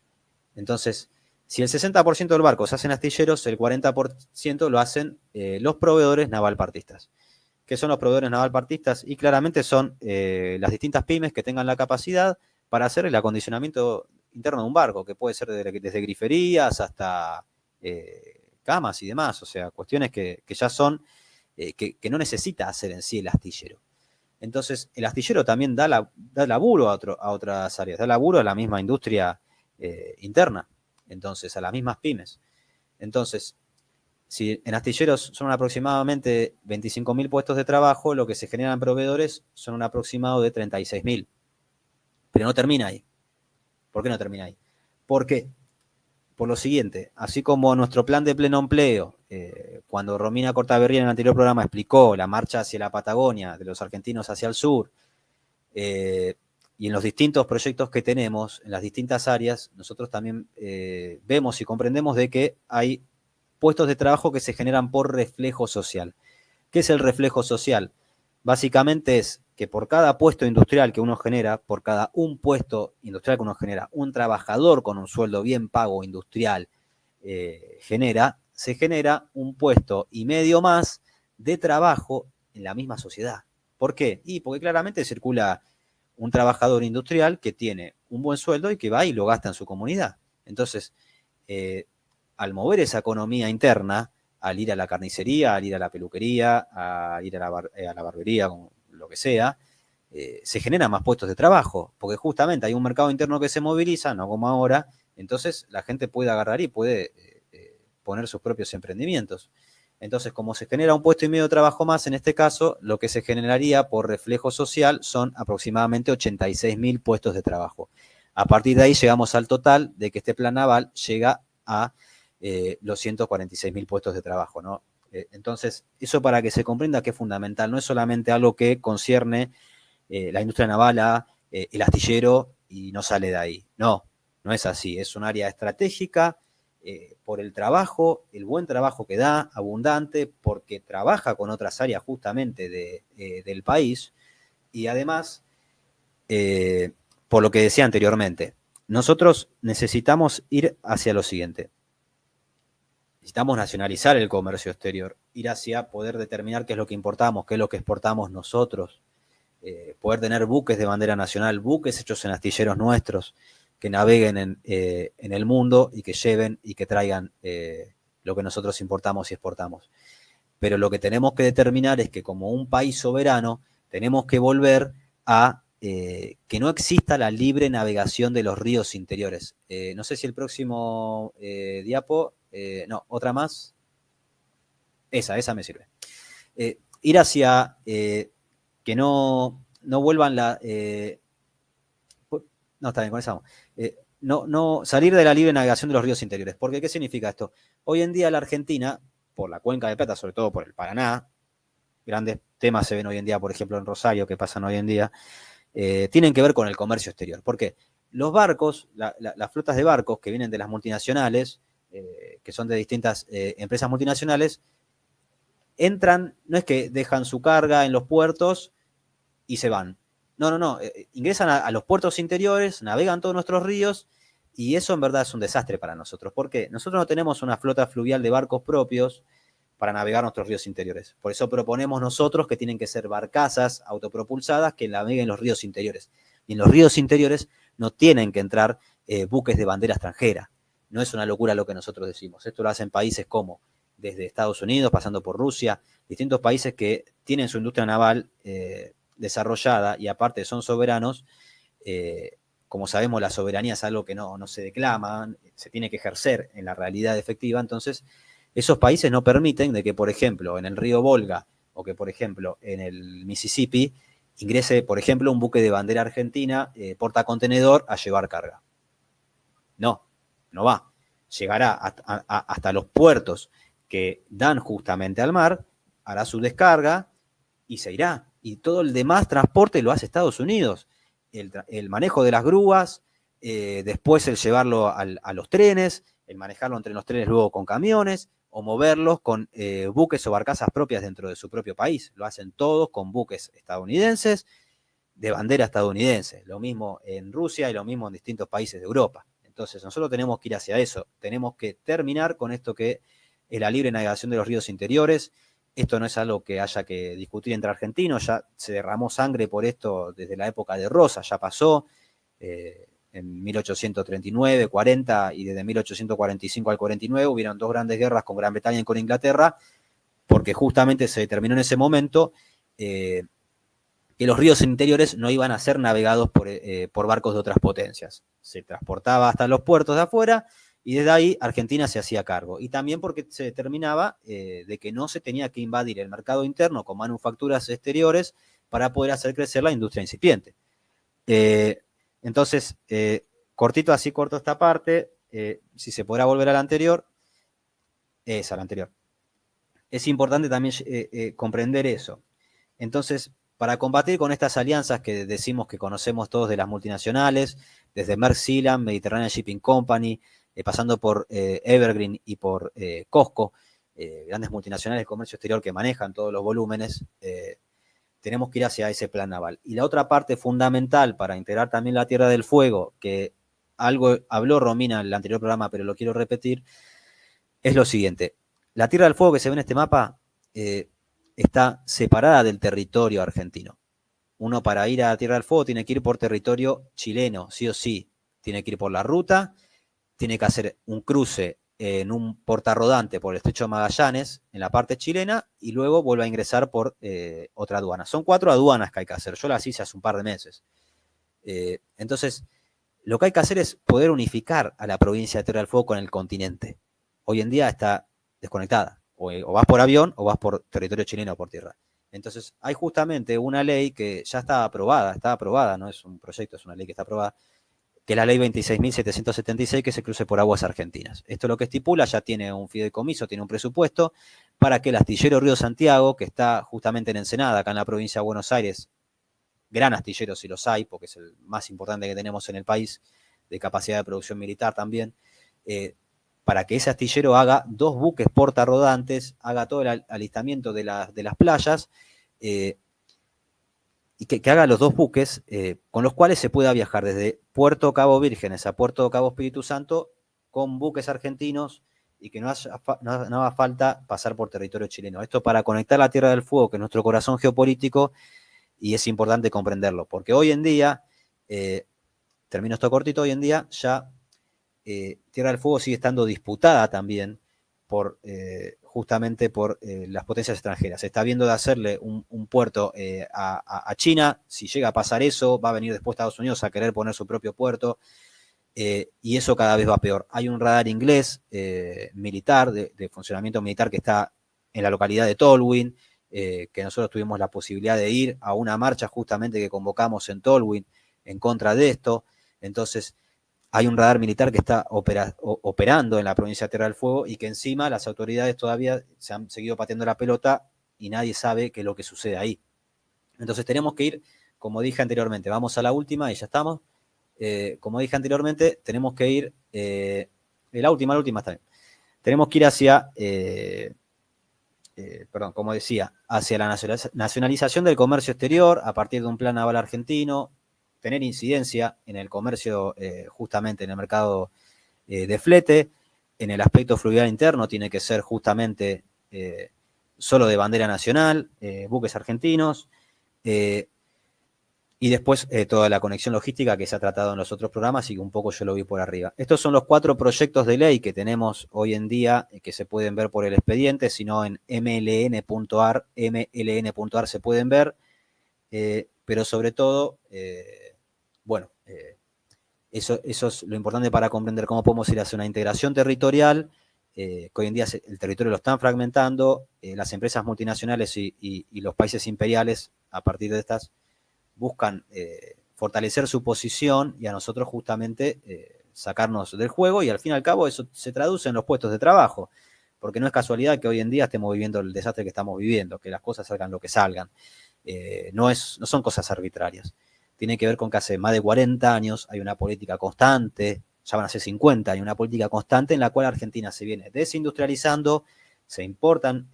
S2: Entonces, si el 60% del barco se hace en astilleros, el 40% lo hacen los proveedores navalpartistas. ¿Qué son los proveedores navalpartistas? Y claramente son las distintas pymes que tengan la capacidad para hacer el acondicionamiento interno de un barco, que puede ser desde griferías hasta camas y demás, o sea, cuestiones que ya son, que no necesita hacer en sí el astillero. Entonces, el astillero también da laburo a otras áreas, da laburo a la misma industria interna, entonces, a las mismas pymes. Entonces, si en astilleros son aproximadamente 25.000 puestos de trabajo, lo que se generan proveedores son un aproximado de 36.000. Pero no termina ahí. ¿Por qué no termina ahí? Porque, por lo siguiente, así como nuestro plan de pleno empleo, cuando Romina Cortaberría en el anterior programa explicó la marcha hacia la Patagonia, de los argentinos hacia el sur, y en los distintos proyectos que tenemos, en las distintas áreas, nosotros también vemos y comprendemos de que hay puestos de trabajo que se generan por reflejo social. ¿Qué es el reflejo social? Básicamente es que por cada puesto industrial que uno genera, por cada un puesto industrial que uno genera, un trabajador con un sueldo bien pago industrial se genera un puesto y medio más de trabajo en la misma sociedad. ¿Por qué? Y porque claramente circula un trabajador industrial que tiene un buen sueldo y que va y lo gasta en su comunidad. Entonces, al mover esa economía interna, al ir a la carnicería, al ir a la peluquería, al ir a la barbería, lo que sea, se generan más puestos de trabajo, porque justamente hay un mercado interno que se moviliza, no como ahora, entonces la gente puede agarrar y puede poner sus propios emprendimientos. Entonces, como se genera un puesto y medio de trabajo más, en este caso, lo que se generaría por reflejo social son aproximadamente 86.000 puestos de trabajo. A partir de ahí llegamos al total de que este plan naval llega a los 146.000 puestos de trabajo, ¿no? Entonces, eso para que se comprenda que es fundamental, no es solamente algo que concierne la industria naval, el astillero y no sale de ahí. No, no es así, es un área estratégica por el trabajo, el buen trabajo que da, abundante, porque trabaja con otras áreas justamente del país y además, por lo que decía anteriormente, nosotros necesitamos ir hacia lo siguiente. Necesitamos nacionalizar el comercio exterior, ir hacia poder determinar qué es lo que importamos, qué es lo que exportamos nosotros, poder tener buques de bandera nacional, buques hechos en astilleros nuestros, que naveguen en el mundo y que lleven y que traigan lo que nosotros importamos y exportamos. Pero lo que tenemos que determinar es que como un país soberano tenemos que volver a que no exista la libre navegación de los ríos interiores. No sé si el próximo diapo, no, otra más. Esa me sirve. Ir hacia que no vuelvan no, está bien, con esa vamos. No salir de la libre navegación de los ríos interiores. Porque, ¿qué significa esto? Hoy en día la Argentina, por la Cuenca de Plata, sobre todo por el Paraná, grandes temas se ven hoy en día, por ejemplo, en Rosario, que pasan hoy en día, tienen que ver con el comercio exterior. ¿Por qué? Los barcos, las flotas de barcos que vienen de las multinacionales, que son de distintas empresas multinacionales, entran, no es que dejan su carga en los puertos y se van. No. Ingresan a los puertos interiores, navegan todos nuestros ríos y eso en verdad es un desastre para nosotros. ¿Por qué? Nosotros no tenemos una flota fluvial de barcos propios para navegar nuestros ríos interiores. Por eso proponemos nosotros que tienen que ser barcazas autopropulsadas que naveguen los ríos interiores. Y en los ríos interiores no tienen que entrar buques de bandera extranjera. No es una locura lo que nosotros decimos. Esto lo hacen países como desde Estados Unidos, pasando por Rusia, distintos países que tienen su industria naval desarrollada y aparte son soberanos. Como sabemos, la soberanía es algo que no se declama, se tiene que ejercer en la realidad efectiva. Entonces, Esos países no permiten de que, por ejemplo, en el río Volga o que, por ejemplo, en el Mississippi ingrese, por ejemplo, un buque de bandera argentina portacontenedor a llevar carga. No, no va. Llegará hasta los puertos que dan justamente al mar, hará su descarga y se irá. Y todo el demás transporte lo hace Estados Unidos. El manejo de las grúas, después el llevarlo a los trenes, el manejarlo entre los trenes luego con camiones, o moverlos con buques o barcazas propias dentro de su propio país. Lo hacen todos con buques estadounidenses, de bandera estadounidense. Lo mismo en Rusia y lo mismo en distintos países de Europa. Entonces nosotros tenemos que ir hacia eso. Tenemos que terminar con esto que es la libre navegación de los ríos interiores. Esto no es algo que haya que discutir entre argentinos, ya se derramó sangre por esto desde la época de Rosas, ya pasó en 1839, 40 y desde 1845 al 49 hubieron dos grandes guerras con Gran Bretaña y con Inglaterra, porque justamente se determinó en ese momento que los ríos interiores no iban a ser navegados por barcos de otras potencias. Se transportaba hasta los puertos de afuera y desde ahí Argentina se hacía cargo. Y también porque se determinaba de que no se tenía que invadir el mercado interno con manufacturas exteriores para poder hacer crecer la industria incipiente. Entonces, cortito así, corto esta parte, si se podrá volver a la anterior, es a la anterior. Es importante también comprender eso. Entonces, para combatir con estas alianzas que decimos que conocemos todos de las multinacionales, desde Maersk Sealand, Mediterranean Shipping Company, pasando por Evergreen y por Costco, grandes multinacionales de comercio exterior que manejan todos los volúmenes, tenemos que ir hacia ese plan naval. Y la otra parte fundamental para integrar también la Tierra del Fuego, que algo habló Romina en el anterior programa, pero lo quiero repetir, es lo siguiente. La Tierra del Fuego que se ve en este mapa está separada del territorio argentino. Uno para ir a la Tierra del Fuego tiene que ir por territorio chileno, sí o sí. Tiene que ir por la ruta, tiene que hacer un cruce en un portarrodante por el Estrecho de Magallanes, en la parte chilena, y luego vuelve a ingresar por otra aduana. Son 4 aduanas que hay que hacer. Yo las hice hace un par de meses. Entonces, lo que hay que hacer es poder unificar a la provincia de Tierra del Fuego con el continente. Hoy en día está desconectada. O vas por avión o vas por territorio chileno o por tierra. Entonces, hay justamente una ley que ya está aprobada, no es un proyecto, es una ley que está aprobada, que es la ley 26.776, que se cruce por aguas argentinas. Esto lo que estipula, ya tiene un fideicomiso, tiene un presupuesto, para que el astillero Río Santiago, que está justamente en Ensenada, acá en la provincia de Buenos Aires, gran astillero si los hay, porque es el más importante que tenemos en el país, de capacidad de producción militar también, para que ese astillero haga 2 buques portarrodantes, haga todo el alistamiento de las playas, y que haga los 2 buques con los cuales se pueda viajar desde Puerto Cabo Vírgenes a Puerto Cabo Espíritu Santo con buques argentinos y que no haga falta pasar por territorio chileno. Esto para conectar la Tierra del Fuego, que es nuestro corazón geopolítico, y es importante comprenderlo, porque hoy en día, termino esto cortito, hoy en día ya Tierra del Fuego sigue estando disputada también justamente por las potencias extranjeras. Se está viendo de hacerle un puerto a China. Si llega a pasar eso, va a venir después Estados Unidos a querer poner su propio puerto, y eso cada vez va peor. Hay un radar inglés militar, de funcionamiento militar, que está en la localidad de Tolwyn, que nosotros tuvimos la posibilidad de ir a una marcha justamente que convocamos en Tolwyn en contra de esto. Entonces, hay un radar militar que está operando en la provincia de Tierra del Fuego y que encima las autoridades todavía se han seguido pateando la pelota y nadie sabe qué es lo que sucede ahí. Entonces tenemos que ir, como dije anteriormente, vamos a la última y ya estamos. Como dije anteriormente, tenemos que ir, la última está bien. Tenemos que ir hacia, como decía, hacia la nacionalización del comercio exterior a partir de un plan naval argentino, tener incidencia en el comercio, justamente en el mercado de flete, en el aspecto fluvial interno tiene que ser justamente solo de bandera nacional, buques argentinos, y después toda la conexión logística que se ha tratado en los otros programas y que un poco yo lo vi por arriba. Estos son los 4 proyectos de ley que tenemos hoy en día, que se pueden ver por el expediente, sino en mln.ar se pueden ver, pero sobre todo, eso es lo importante para comprender cómo podemos ir hacia una integración territorial que hoy en día el territorio lo están fragmentando, las empresas multinacionales y los países imperiales, a partir de estas, buscan fortalecer su posición y a nosotros justamente sacarnos del juego, y al fin y al cabo eso se traduce en los puestos de trabajo, porque no es casualidad que hoy en día estemos viviendo el desastre que estamos viviendo, que las cosas salgan lo que salgan. No son cosas arbitrarias. Tiene que ver con que hace más de 40 años hay una política constante, ya van a ser 50, hay una política constante en la cual Argentina se viene desindustrializando, se importan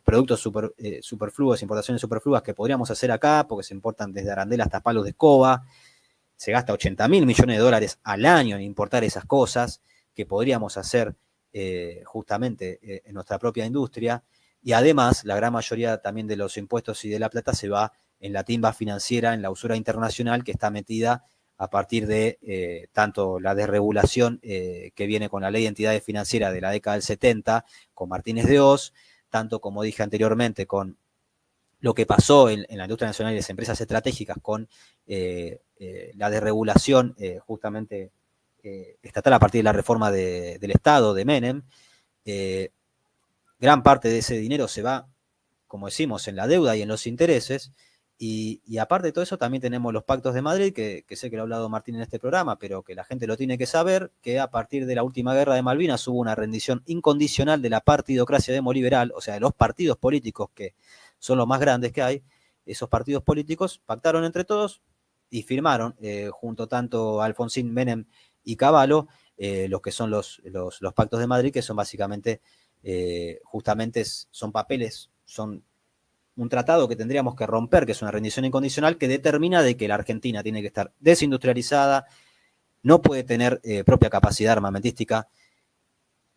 S2: productos superfluos, importaciones superfluas que podríamos hacer acá, porque se importan desde arandela hasta palos de escoba, se gasta 80.000 millones de dólares al año en importar esas cosas que podríamos hacer justamente en nuestra propia industria, y además la gran mayoría también de los impuestos y de la plata se va en la timba financiera, en la usura internacional que está metida a partir de tanto la desregulación que viene con la ley de entidades financieras de la década del 70, con Martínez de Oz, tanto como dije anteriormente con lo que pasó en la industria nacional y las empresas estratégicas con la desregulación justamente estatal a partir de la reforma del Estado, de Menem. Gran parte de ese dinero se va, como decimos, en la deuda y en los intereses, y aparte de todo eso también tenemos los pactos de Madrid, que sé que lo ha hablado Martín en este programa, pero que la gente lo tiene que saber, que a partir de la última guerra de Malvinas hubo una rendición incondicional de la partidocracia demoliberal, o sea, de los partidos políticos que son los más grandes que hay. Esos partidos políticos pactaron entre todos y firmaron, junto tanto a Alfonsín, Menem y Cavallo, los que son los pactos de Madrid, que son básicamente, justamente son papeles, son un tratado que tendríamos que romper, que es una rendición incondicional, que determina de que la Argentina tiene que estar desindustrializada, no puede tener propia capacidad armamentística,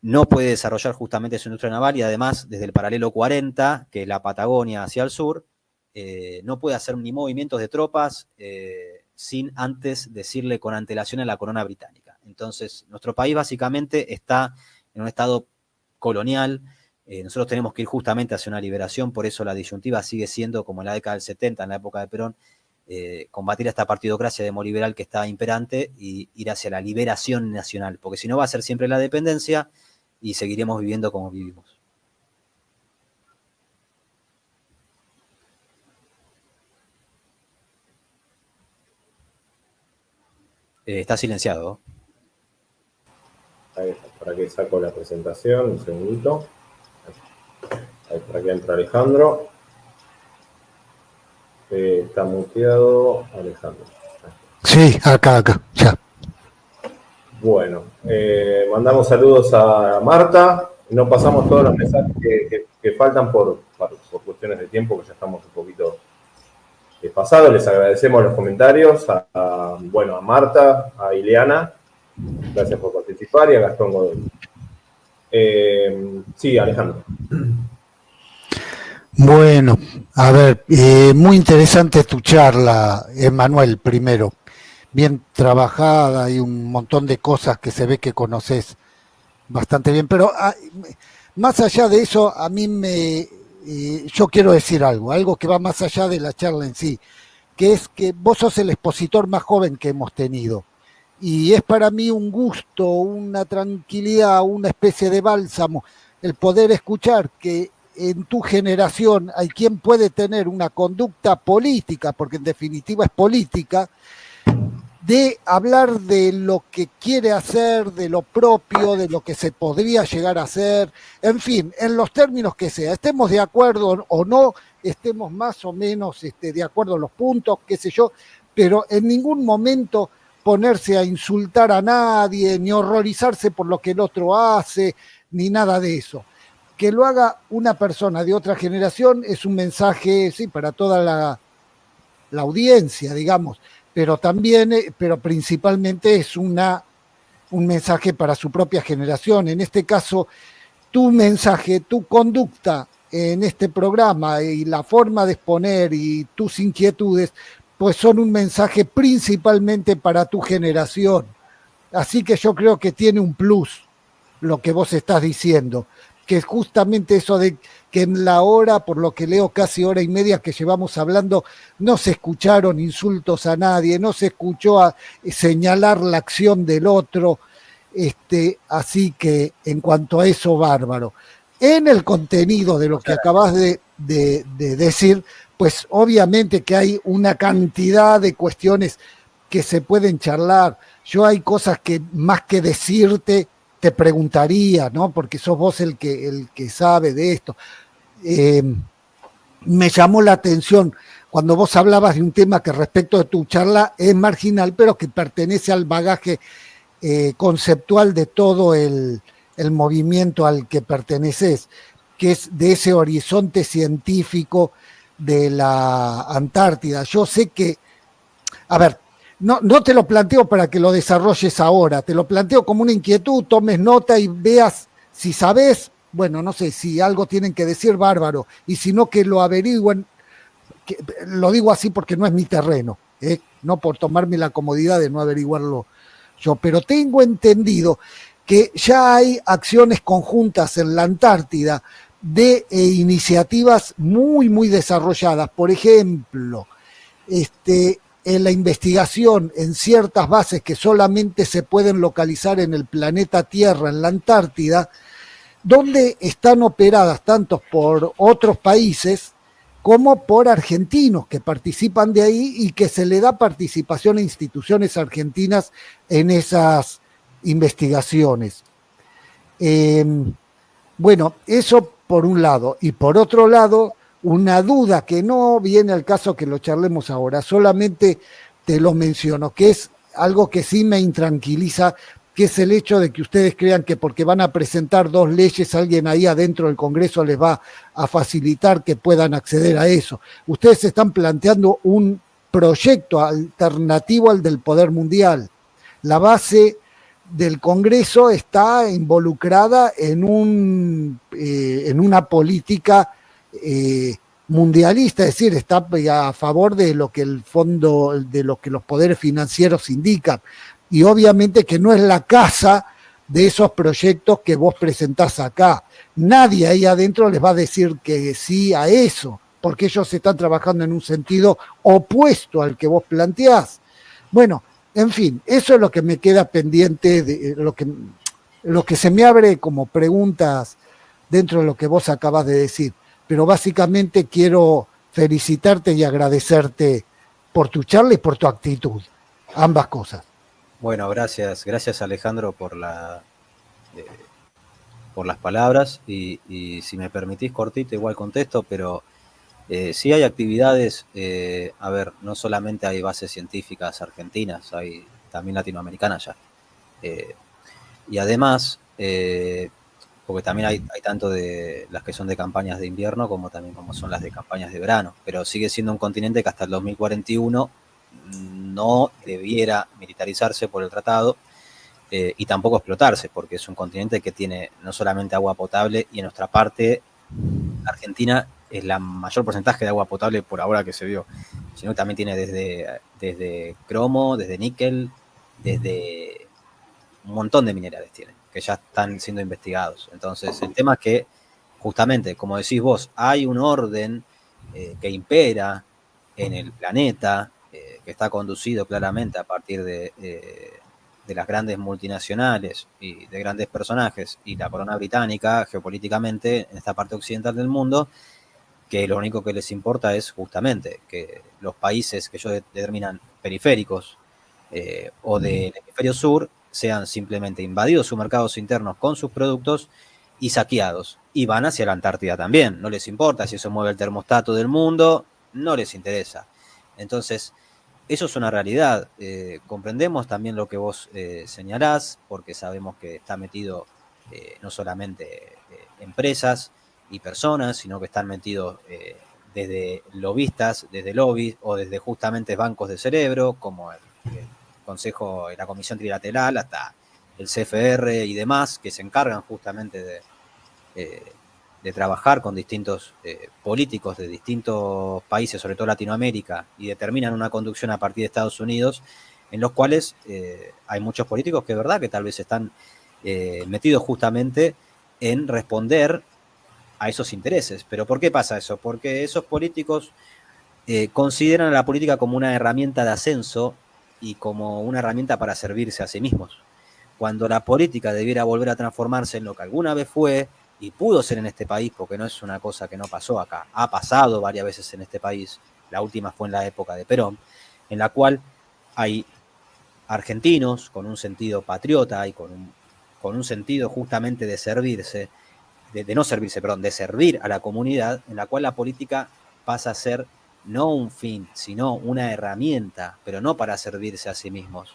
S2: no puede desarrollar justamente su industria naval, y además desde el paralelo 40, que es la Patagonia hacia el sur, no puede hacer ni movimientos de tropas sin antes decirle con antelación a la corona británica. Entonces, nuestro país básicamente está en un estado colonial. Nosotros tenemos que ir justamente hacia una liberación, por eso la disyuntiva sigue siendo, como en la década del 70, en la época de Perón, combatir a esta partidocracia demoliberal que está imperante y ir hacia la liberación nacional, porque si no va a ser siempre la dependencia y seguiremos viviendo como vivimos. Está silenciado.
S1: Ahí está, para que saco la presentación, un segundito. Ahí, para que entre Alejandro. Está muteado Alejandro.
S3: Sí, acá, ya.
S1: Bueno, mandamos saludos a Marta. No pasamos todos los mensajes que faltan por cuestiones de tiempo, que ya estamos un poquito pasados. Les agradecemos los comentarios a Marta, a Ileana. Gracias por participar, y a Gastón Godoy. Sí, Alejandro.
S3: Bueno, a ver, muy interesante tu charla, Emanuel, primero. Bien trabajada y un montón de cosas que se ve que conoces bastante bien. Pero más allá de eso, a mí yo quiero decir algo que va más allá de la charla en sí, que es que vos sos el expositor más joven que hemos tenido. Y es para mí un gusto, una tranquilidad, una especie de bálsamo, el poder escuchar que en tu generación hay quien puede tener una conducta política, porque en definitiva es política, de hablar de lo que quiere hacer, de lo propio, de lo que se podría llegar a hacer, en fin, en los términos que sea, estemos de acuerdo o no, estemos más o menos de acuerdo en los puntos, qué sé yo, pero en ningún momento ponerse a insultar a nadie, ni horrorizarse por lo que el otro hace, ni nada de eso. Que lo haga una persona de otra generación es un mensaje, sí, para toda la audiencia, digamos, pero también, pero principalmente es un mensaje para su propia generación. En este caso, tu mensaje, tu conducta en este programa y la forma de exponer y tus inquietudes, pues son un mensaje principalmente para tu generación. Así que yo creo que tiene un plus lo que vos estás diciendo, que es justamente eso de que en la hora, por lo que leo, casi hora y media que llevamos hablando, no se escucharon insultos a nadie, no se escuchó a señalar la acción del otro, Así que en cuanto a eso, bárbaro. En el contenido de lo que acabas de decir, pues obviamente que hay una cantidad de cuestiones que se pueden charlar. Yo hay cosas que más que decirte, te preguntaría, ¿no? Porque sos vos el que sabe de esto. Me llamó la atención cuando vos hablabas de un tema que respecto de tu charla es marginal, pero que pertenece al bagaje conceptual de todo el movimiento al que perteneces, que es de ese horizonte científico de la Antártida. Yo sé que, a ver, no te lo planteo para que lo desarrolles ahora, te lo planteo como una inquietud, tomes nota y veas si sabes, bueno, no sé, si algo tienen que decir, bárbaro, y si no, que lo averigüen, que, lo digo así porque no es mi terreno, no por tomarme la comodidad de no averiguarlo yo, pero tengo entendido que ya hay acciones conjuntas en la Antártida de iniciativas muy, muy desarrolladas. Por ejemplo, en la investigación en ciertas bases que solamente se pueden localizar en el planeta Tierra, en la Antártida, donde están operadas tanto por otros países como por argentinos que participan de ahí y que se le da participación a instituciones argentinas en esas investigaciones. Bueno, eso por un lado. Y por otro lado, una duda que no viene al caso que lo charlemos ahora, solamente te lo menciono, que es algo que sí me intranquiliza, que es el hecho de que ustedes crean que porque van a presentar 2 leyes, alguien ahí adentro del Congreso les va a facilitar que puedan acceder a eso. Ustedes están planteando un proyecto alternativo al del poder mundial. La base del Congreso está involucrada en una política mundialista, es decir, está a favor de lo que el fondo, de lo que los poderes financieros indican. Y obviamente que no es la casa de esos proyectos que vos presentás acá. Nadie ahí adentro les va a decir que sí a eso, porque ellos están trabajando en un sentido opuesto al que vos planteás. Bueno, en fin, eso es lo que me queda pendiente, de lo que se me abre como preguntas dentro de lo que vos acabas de decir. Pero básicamente quiero felicitarte y agradecerte por tu charla y por tu actitud. Ambas cosas.
S2: Bueno, gracias Alejandro por las palabras y si me permitís cortito igual contesto, pero sí hay actividades, a ver, no solamente hay bases científicas argentinas, hay también latinoamericanas ya. Y además, porque también hay tanto de las que son de campañas de invierno como también como son las de campañas de verano, pero sigue siendo un continente que hasta el 2041 no debiera militarizarse por el tratado y tampoco explotarse, porque es un continente que tiene no solamente agua potable, y en nuestra parte, Argentina es la mayor porcentaje de agua potable por ahora que se vio, sino que también tiene desde cromo, desde níquel, desde un montón de minerales tiene, que ya están siendo investigados. Entonces, el tema es que, justamente, como decís vos, hay un orden que impera en el planeta, que está conducido claramente a partir de las grandes multinacionales y de grandes personajes y la corona británica geopolíticamente en esta parte occidental del mundo, que lo único que les importa es justamente que los países que ellos determinan periféricos o del hemisferio sur sean simplemente invadidos sus mercados internos con sus productos y saqueados. Y van hacia la Antártida también. No les importa si eso mueve el termostato del mundo, no les interesa. Entonces, eso es una realidad. Comprendemos también lo que vos señalás, porque sabemos que está metido no solamente empresas y personas, sino que están metidos desde lobistas, desde lobbies o desde justamente bancos de cerebro, como el Consejo, la Comisión Trilateral, hasta el CFR y demás, que se encargan justamente de trabajar con distintos políticos de distintos países, sobre todo Latinoamérica, y determinan una conducción a partir de Estados Unidos, en los cuales hay muchos políticos que es verdad que tal vez están metidos justamente en responder a esos intereses. ¿Pero por qué pasa eso? Porque esos políticos consideran a la política como una herramienta de ascenso y como una herramienta para servirse a sí mismos, cuando la política debiera volver a transformarse en lo que alguna vez fue y pudo ser en este país, porque no es una cosa que no pasó acá, ha pasado varias veces en este país, la última fue en la época de Perón, en la cual hay argentinos con un sentido patriota y con un sentido justamente de servirse, de no servirse, perdón, de servir a la comunidad, en la cual la política pasa a ser no un fin, sino una herramienta, pero no para servirse a sí mismos,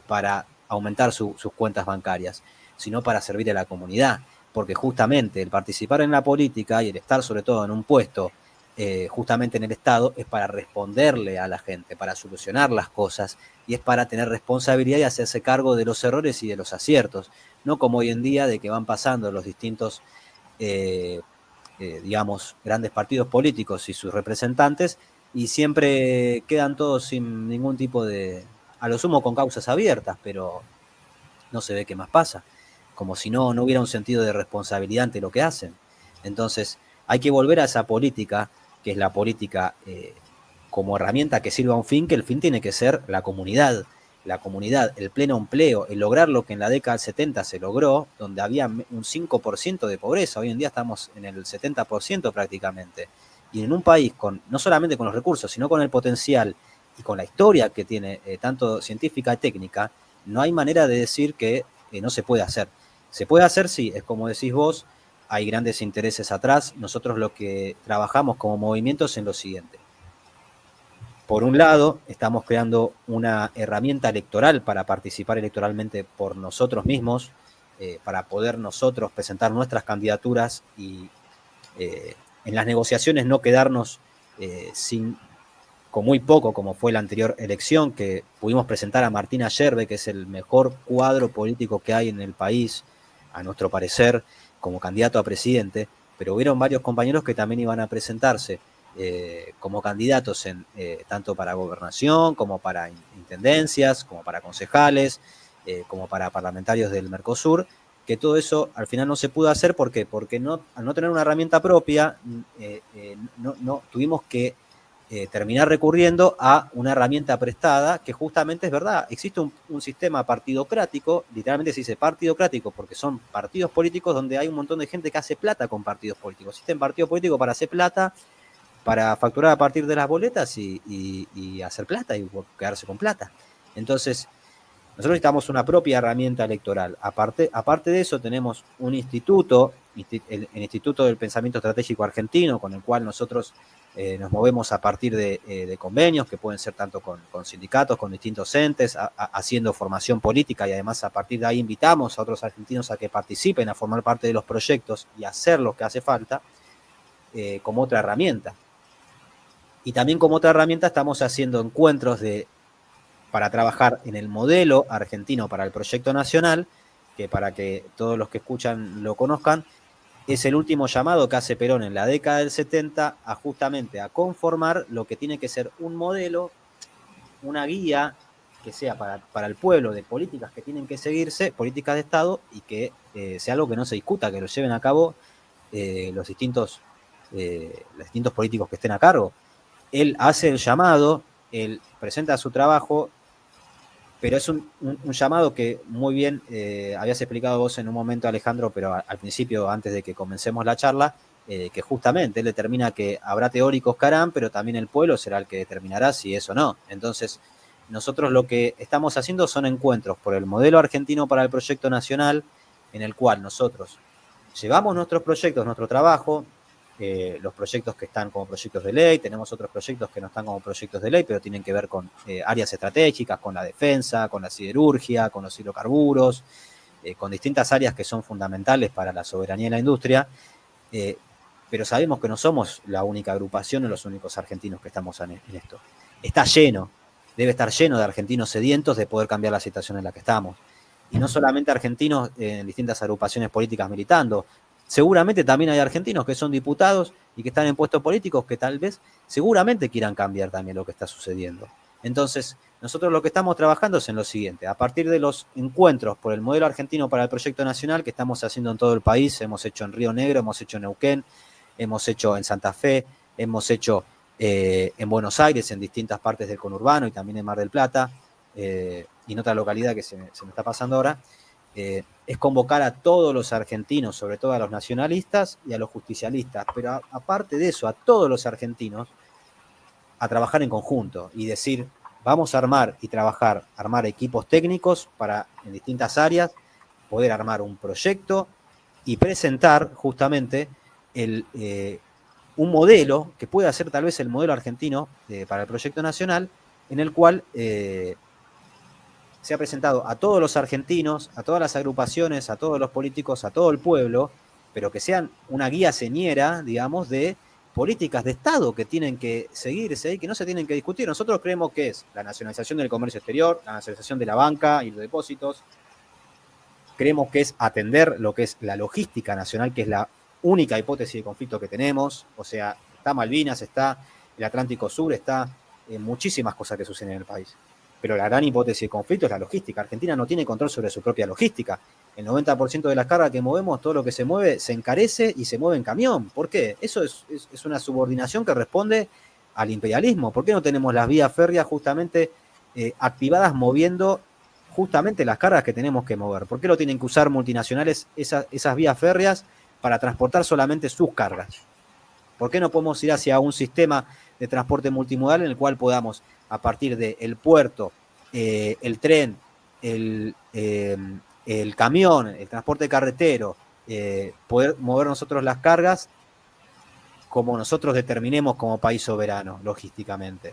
S2: para aumentar sus cuentas bancarias, sino para servir a la comunidad, porque justamente el participar en la política y el estar sobre todo en un puesto justamente en el Estado es para responderle a la gente, para solucionar las cosas y es para tener responsabilidad y hacerse cargo de los errores y de los aciertos, no como hoy en día de que van pasando los distintos digamos, grandes partidos políticos y sus representantes, y siempre quedan todos sin ningún tipo de, a lo sumo con causas abiertas, pero no se ve qué más pasa, como si no hubiera un sentido de responsabilidad ante lo que hacen. Entonces, hay que volver a esa política, que es la política como herramienta que sirva a un fin, que el fin tiene que ser la comunidad, el pleno empleo, el lograr lo que en la década del 70 se logró, donde había un 5% de pobreza, hoy en día estamos en el 70% prácticamente, y en un país con no solamente con los recursos, sino con el potencial y con la historia que tiene, tanto científica y técnica, no hay manera de decir que no se puede hacer. Se puede hacer, sí, es como decís vos, hay grandes intereses atrás, nosotros lo que trabajamos como movimiento es en lo siguiente. Por un lado, estamos creando una herramienta electoral para participar electoralmente por nosotros mismos, para poder nosotros presentar nuestras candidaturas y en las negociaciones no quedarnos con muy poco, como fue la anterior elección, que pudimos presentar a Martina Yerbe, que es el mejor cuadro político que hay en el país, a nuestro parecer, como candidato a presidente, pero hubieron varios compañeros que también iban a presentarse como candidatos tanto para gobernación, como para intendencias, como para concejales, como para parlamentarios del Mercosur, que todo eso al final no se pudo hacer. ¿Por qué? Porque al no tener una herramienta propia, tuvimos que terminar recurriendo a una herramienta prestada, que justamente es verdad, existe un sistema partidocrático, literalmente se dice partidocrático, porque son partidos políticos donde hay un montón de gente que hace plata con partidos políticos. Existen partidos políticos para hacer plata, para facturar a partir de las boletas y hacer plata y quedarse con plata. Entonces, nosotros necesitamos una propia herramienta electoral. Aparte de eso, tenemos un instituto, el Instituto del Pensamiento Estratégico Argentino, con el cual nosotros nos movemos a partir de convenios, que pueden ser tanto con sindicatos, con distintos entes, haciendo formación política, y además a partir de ahí invitamos a otros argentinos a que participen, a formar parte de los proyectos y hacer lo que hace falta como otra herramienta. Y también como otra herramienta estamos haciendo encuentros para trabajar en el modelo argentino para el proyecto nacional, que para que todos los que escuchan lo conozcan, es el último llamado que hace Perón en la década del 70 justamente a conformar lo que tiene que ser un modelo, una guía que sea para el pueblo de políticas que tienen que seguirse, políticas de Estado, y que sea algo que no se discuta, que lo lleven a cabo los distintos políticos que estén a cargo. Él hace el llamado, él presenta su trabajo, pero es un llamado que muy bien habías explicado vos en un momento, Alejandro, pero al principio, antes de que comencemos la charla, que justamente él determina que habrá teóricos que harán, pero también el pueblo será el que determinará si es o no. Entonces, nosotros lo que estamos haciendo son encuentros por el modelo argentino para el proyecto nacional, en el cual nosotros llevamos nuestros proyectos, nuestro trabajo, los proyectos que están como proyectos de ley, tenemos otros proyectos que no están como proyectos de ley, pero tienen que ver con áreas estratégicas, con la defensa, con la siderurgia, con los hidrocarburos, con distintas áreas que son fundamentales para la soberanía y la industria, pero sabemos que no somos la única agrupación o los únicos argentinos que estamos en esto. Está lleno, debe estar lleno de argentinos sedientos de poder cambiar la situación en la que estamos. Y no solamente argentinos en distintas agrupaciones políticas militando, seguramente también hay argentinos que son diputados y que están en puestos políticos que tal vez seguramente quieran cambiar también lo que está sucediendo. Entonces, nosotros lo que estamos trabajando es en lo siguiente: a partir de los encuentros por el modelo argentino para el proyecto nacional que estamos haciendo en todo el país, hemos hecho en Río Negro, hemos hecho en Neuquén, hemos hecho en Santa Fe, hemos hecho en Buenos Aires, en distintas partes del conurbano y también en Mar del Plata, y en otra localidad que se me está pasando ahora. es convocar a todos los argentinos, sobre todo a los nacionalistas y a los justicialistas, pero aparte de eso, a todos los argentinos, a trabajar en conjunto y decir, vamos a armar equipos técnicos para, en distintas áreas, poder armar un proyecto y presentar justamente un modelo que pueda ser tal vez el modelo argentino para el proyecto nacional, en el cual se ha presentado a todos los argentinos, a todas las agrupaciones, a todos los políticos, a todo el pueblo, pero que sean una guía señera, digamos, de políticas de Estado que tienen que seguirse y que no se tienen que discutir. Nosotros creemos que es la nacionalización del comercio exterior, la nacionalización de la banca y los depósitos. Creemos que es atender lo que es la logística nacional, que es la única hipótesis de conflicto que tenemos. O sea, está Malvinas, está el Atlántico Sur, está muchísimas cosas que suceden en el país. Pero la gran hipótesis de conflicto es la logística. Argentina no tiene control sobre su propia logística. El 90% de las cargas que movemos, todo lo que se mueve, se encarece y se mueve en camión. ¿Por qué? Eso es una subordinación que responde al imperialismo. ¿Por qué no tenemos las vías férreas justamente activadas moviendo justamente las cargas que tenemos que mover? ¿Por qué lo tienen que usar multinacionales esas vías férreas para transportar solamente sus cargas? ¿Por qué no podemos ir hacia un sistema de transporte multimodal en el cual podamos, a partir del puerto, el tren, el camión, el transporte carretero, poder mover nosotros las cargas como nosotros determinemos como país soberano, logísticamente?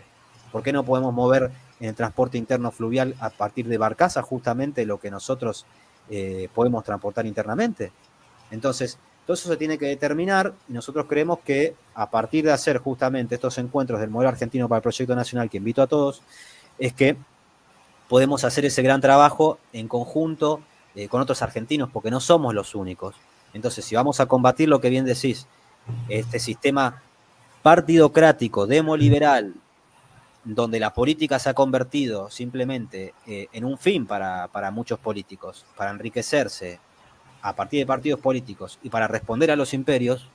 S2: ¿Por qué no podemos mover en el transporte interno fluvial a partir de barcaza justamente lo que nosotros podemos transportar internamente? Entonces, todo eso se tiene que determinar y nosotros creemos que a partir de hacer justamente estos encuentros del modelo argentino para el proyecto nacional, que invito a todos, es que podemos hacer ese gran trabajo en conjunto con otros argentinos, porque no somos los únicos. Entonces, si vamos a combatir lo que bien decís, este sistema partidocrático, demoliberal, donde la política se ha convertido simplemente en un fin para muchos políticos, para enriquecerse a partir de partidos políticos y para responder a los imperios,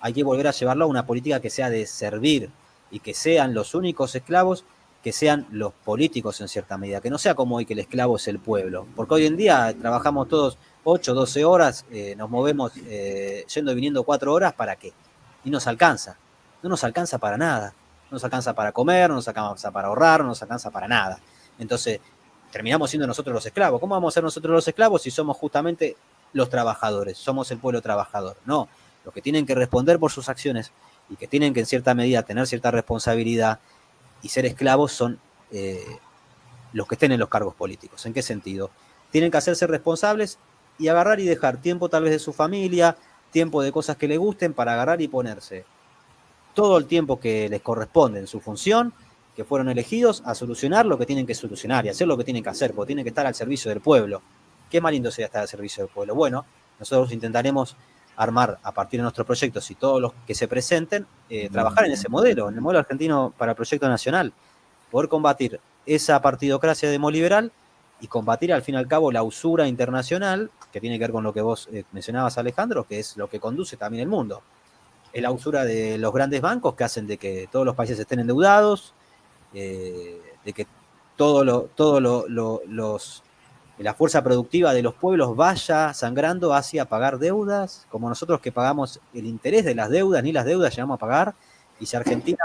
S2: hay que volver a llevarlo a una política que sea de servir y que sean los únicos esclavos, que sean los políticos en cierta medida, que no sea como hoy que el esclavo es el pueblo, porque hoy en día trabajamos todos 8, 12 horas, nos movemos yendo y viniendo 4 horas, ¿para qué? Y nos alcanza, no nos alcanza para nada, no nos alcanza para comer, no nos alcanza para ahorrar, no nos alcanza para nada. Entonces, terminamos siendo nosotros los esclavos. ¿Cómo vamos a ser nosotros los esclavos si somos justamente los trabajadores, somos el pueblo trabajador? No, los que tienen que responder por sus acciones y que tienen que en cierta medida tener cierta responsabilidad y ser esclavos son los que estén en los cargos políticos. ¿En qué sentido? Tienen que hacerse responsables y agarrar y dejar tiempo tal vez de su familia, tiempo de cosas que les gusten para agarrar y ponerse todo el tiempo que les corresponde en su función, que fueron elegidos, a solucionar lo que tienen que solucionar y hacer lo que tienen que hacer, porque tienen que estar al servicio del pueblo. ¿Qué más lindo sería estar al servicio del pueblo? Bueno, nosotros intentaremos armar a partir de nuestros proyectos y todos los que se presenten, trabajar en ese modelo, en el modelo argentino para el proyecto nacional, poder combatir esa partidocracia demoliberal y combatir al fin y al cabo la usura internacional, que tiene que ver con lo que vos mencionabas, Alejandro, que es lo que conduce también el mundo. Es la usura de los grandes bancos que hacen de que todos los países estén endeudados, de que la fuerza productiva de los pueblos vaya sangrando hacia pagar deudas, como nosotros que pagamos el interés de las deudas, ni las deudas llegamos a pagar, y si Argentina,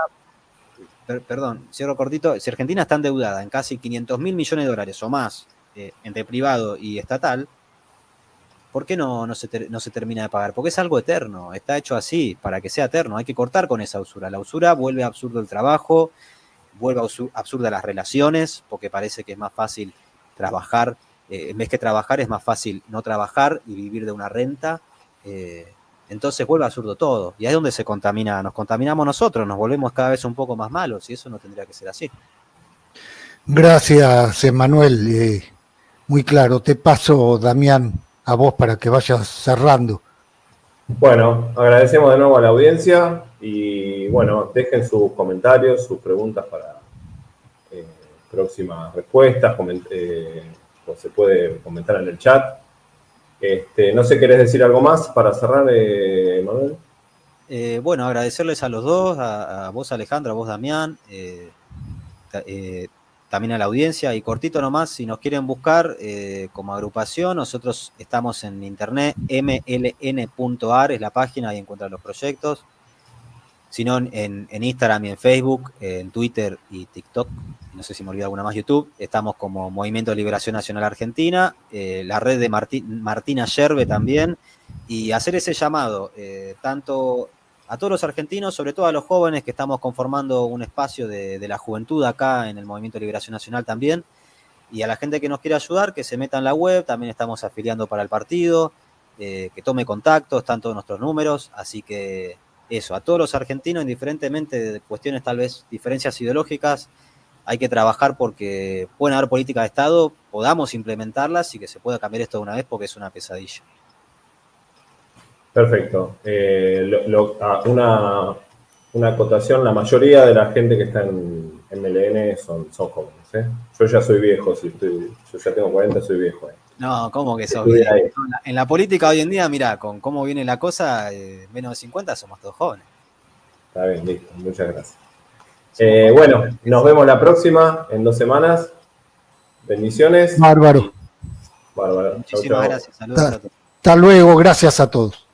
S2: cierro cortito, si Argentina está endeudada en casi 500.000 millones de dólares o más, entre privado y estatal, ¿por qué no se termina de pagar? Porque es algo eterno, está hecho así, para que sea eterno, hay que cortar con esa usura. La usura vuelve absurdo el trabajo, vuelve absurda las relaciones, porque parece que es más fácil trabajar, en vez que trabajar es más fácil no trabajar y vivir de una renta, entonces vuelve absurdo todo, y ahí es donde se contamina, nos contaminamos nosotros, nos volvemos cada vez un poco más malos, y eso no tendría que ser así.
S3: Gracias, Emanuel, muy claro. Te paso, Damián, a vos para que vayas cerrando.
S1: Bueno, agradecemos de nuevo a la audiencia y bueno, dejen sus comentarios, sus preguntas para próximas respuestas, o se puede comentar en el chat. No sé, ¿querés decir algo más para cerrar, Manuel?
S2: Bueno, agradecerles a los dos, a vos, Alejandro, a vos, Damián, también a la audiencia. Y cortito nomás, si nos quieren buscar como agrupación, nosotros estamos en internet, mln.ar es la página, ahí encuentran los proyectos. Si no, en Instagram y en Facebook, en Twitter y TikTok, no sé si me olvidé alguna más, YouTube, estamos como Movimiento de Liberación Nacional Argentina, la red de Martina Yerbe también, y hacer ese llamado, tanto a todos los argentinos, sobre todo a los jóvenes que estamos conformando un espacio de la juventud acá en el Movimiento de Liberación Nacional también, y a la gente que nos quiere ayudar, que se meta en la web, también estamos afiliando para el partido, que tome contacto, están todos nuestros números, así que eso, a todos los argentinos, indiferentemente de cuestiones tal vez, diferencias ideológicas, hay que trabajar porque pueden haber políticas de Estado, podamos implementarlas y que se pueda cambiar esto de una vez porque es una pesadilla.
S1: Perfecto. Una acotación, la mayoría de la gente que está en MLN son jóvenes. Yo ya soy viejo, yo ya tengo 40, soy viejo.
S2: No, ¿cómo que sos viejo? En la política hoy en día, mirá, con cómo viene la cosa, menos de 50 somos todos jóvenes.
S1: Está bien, listo, muchas gracias. Bueno, nos vemos la próxima, en 2 semanas. Bendiciones.
S3: Bárbaro.
S1: Bárbaro.
S2: Muchísimas gracias. Saludos a todos.
S3: Hasta luego, gracias a todos.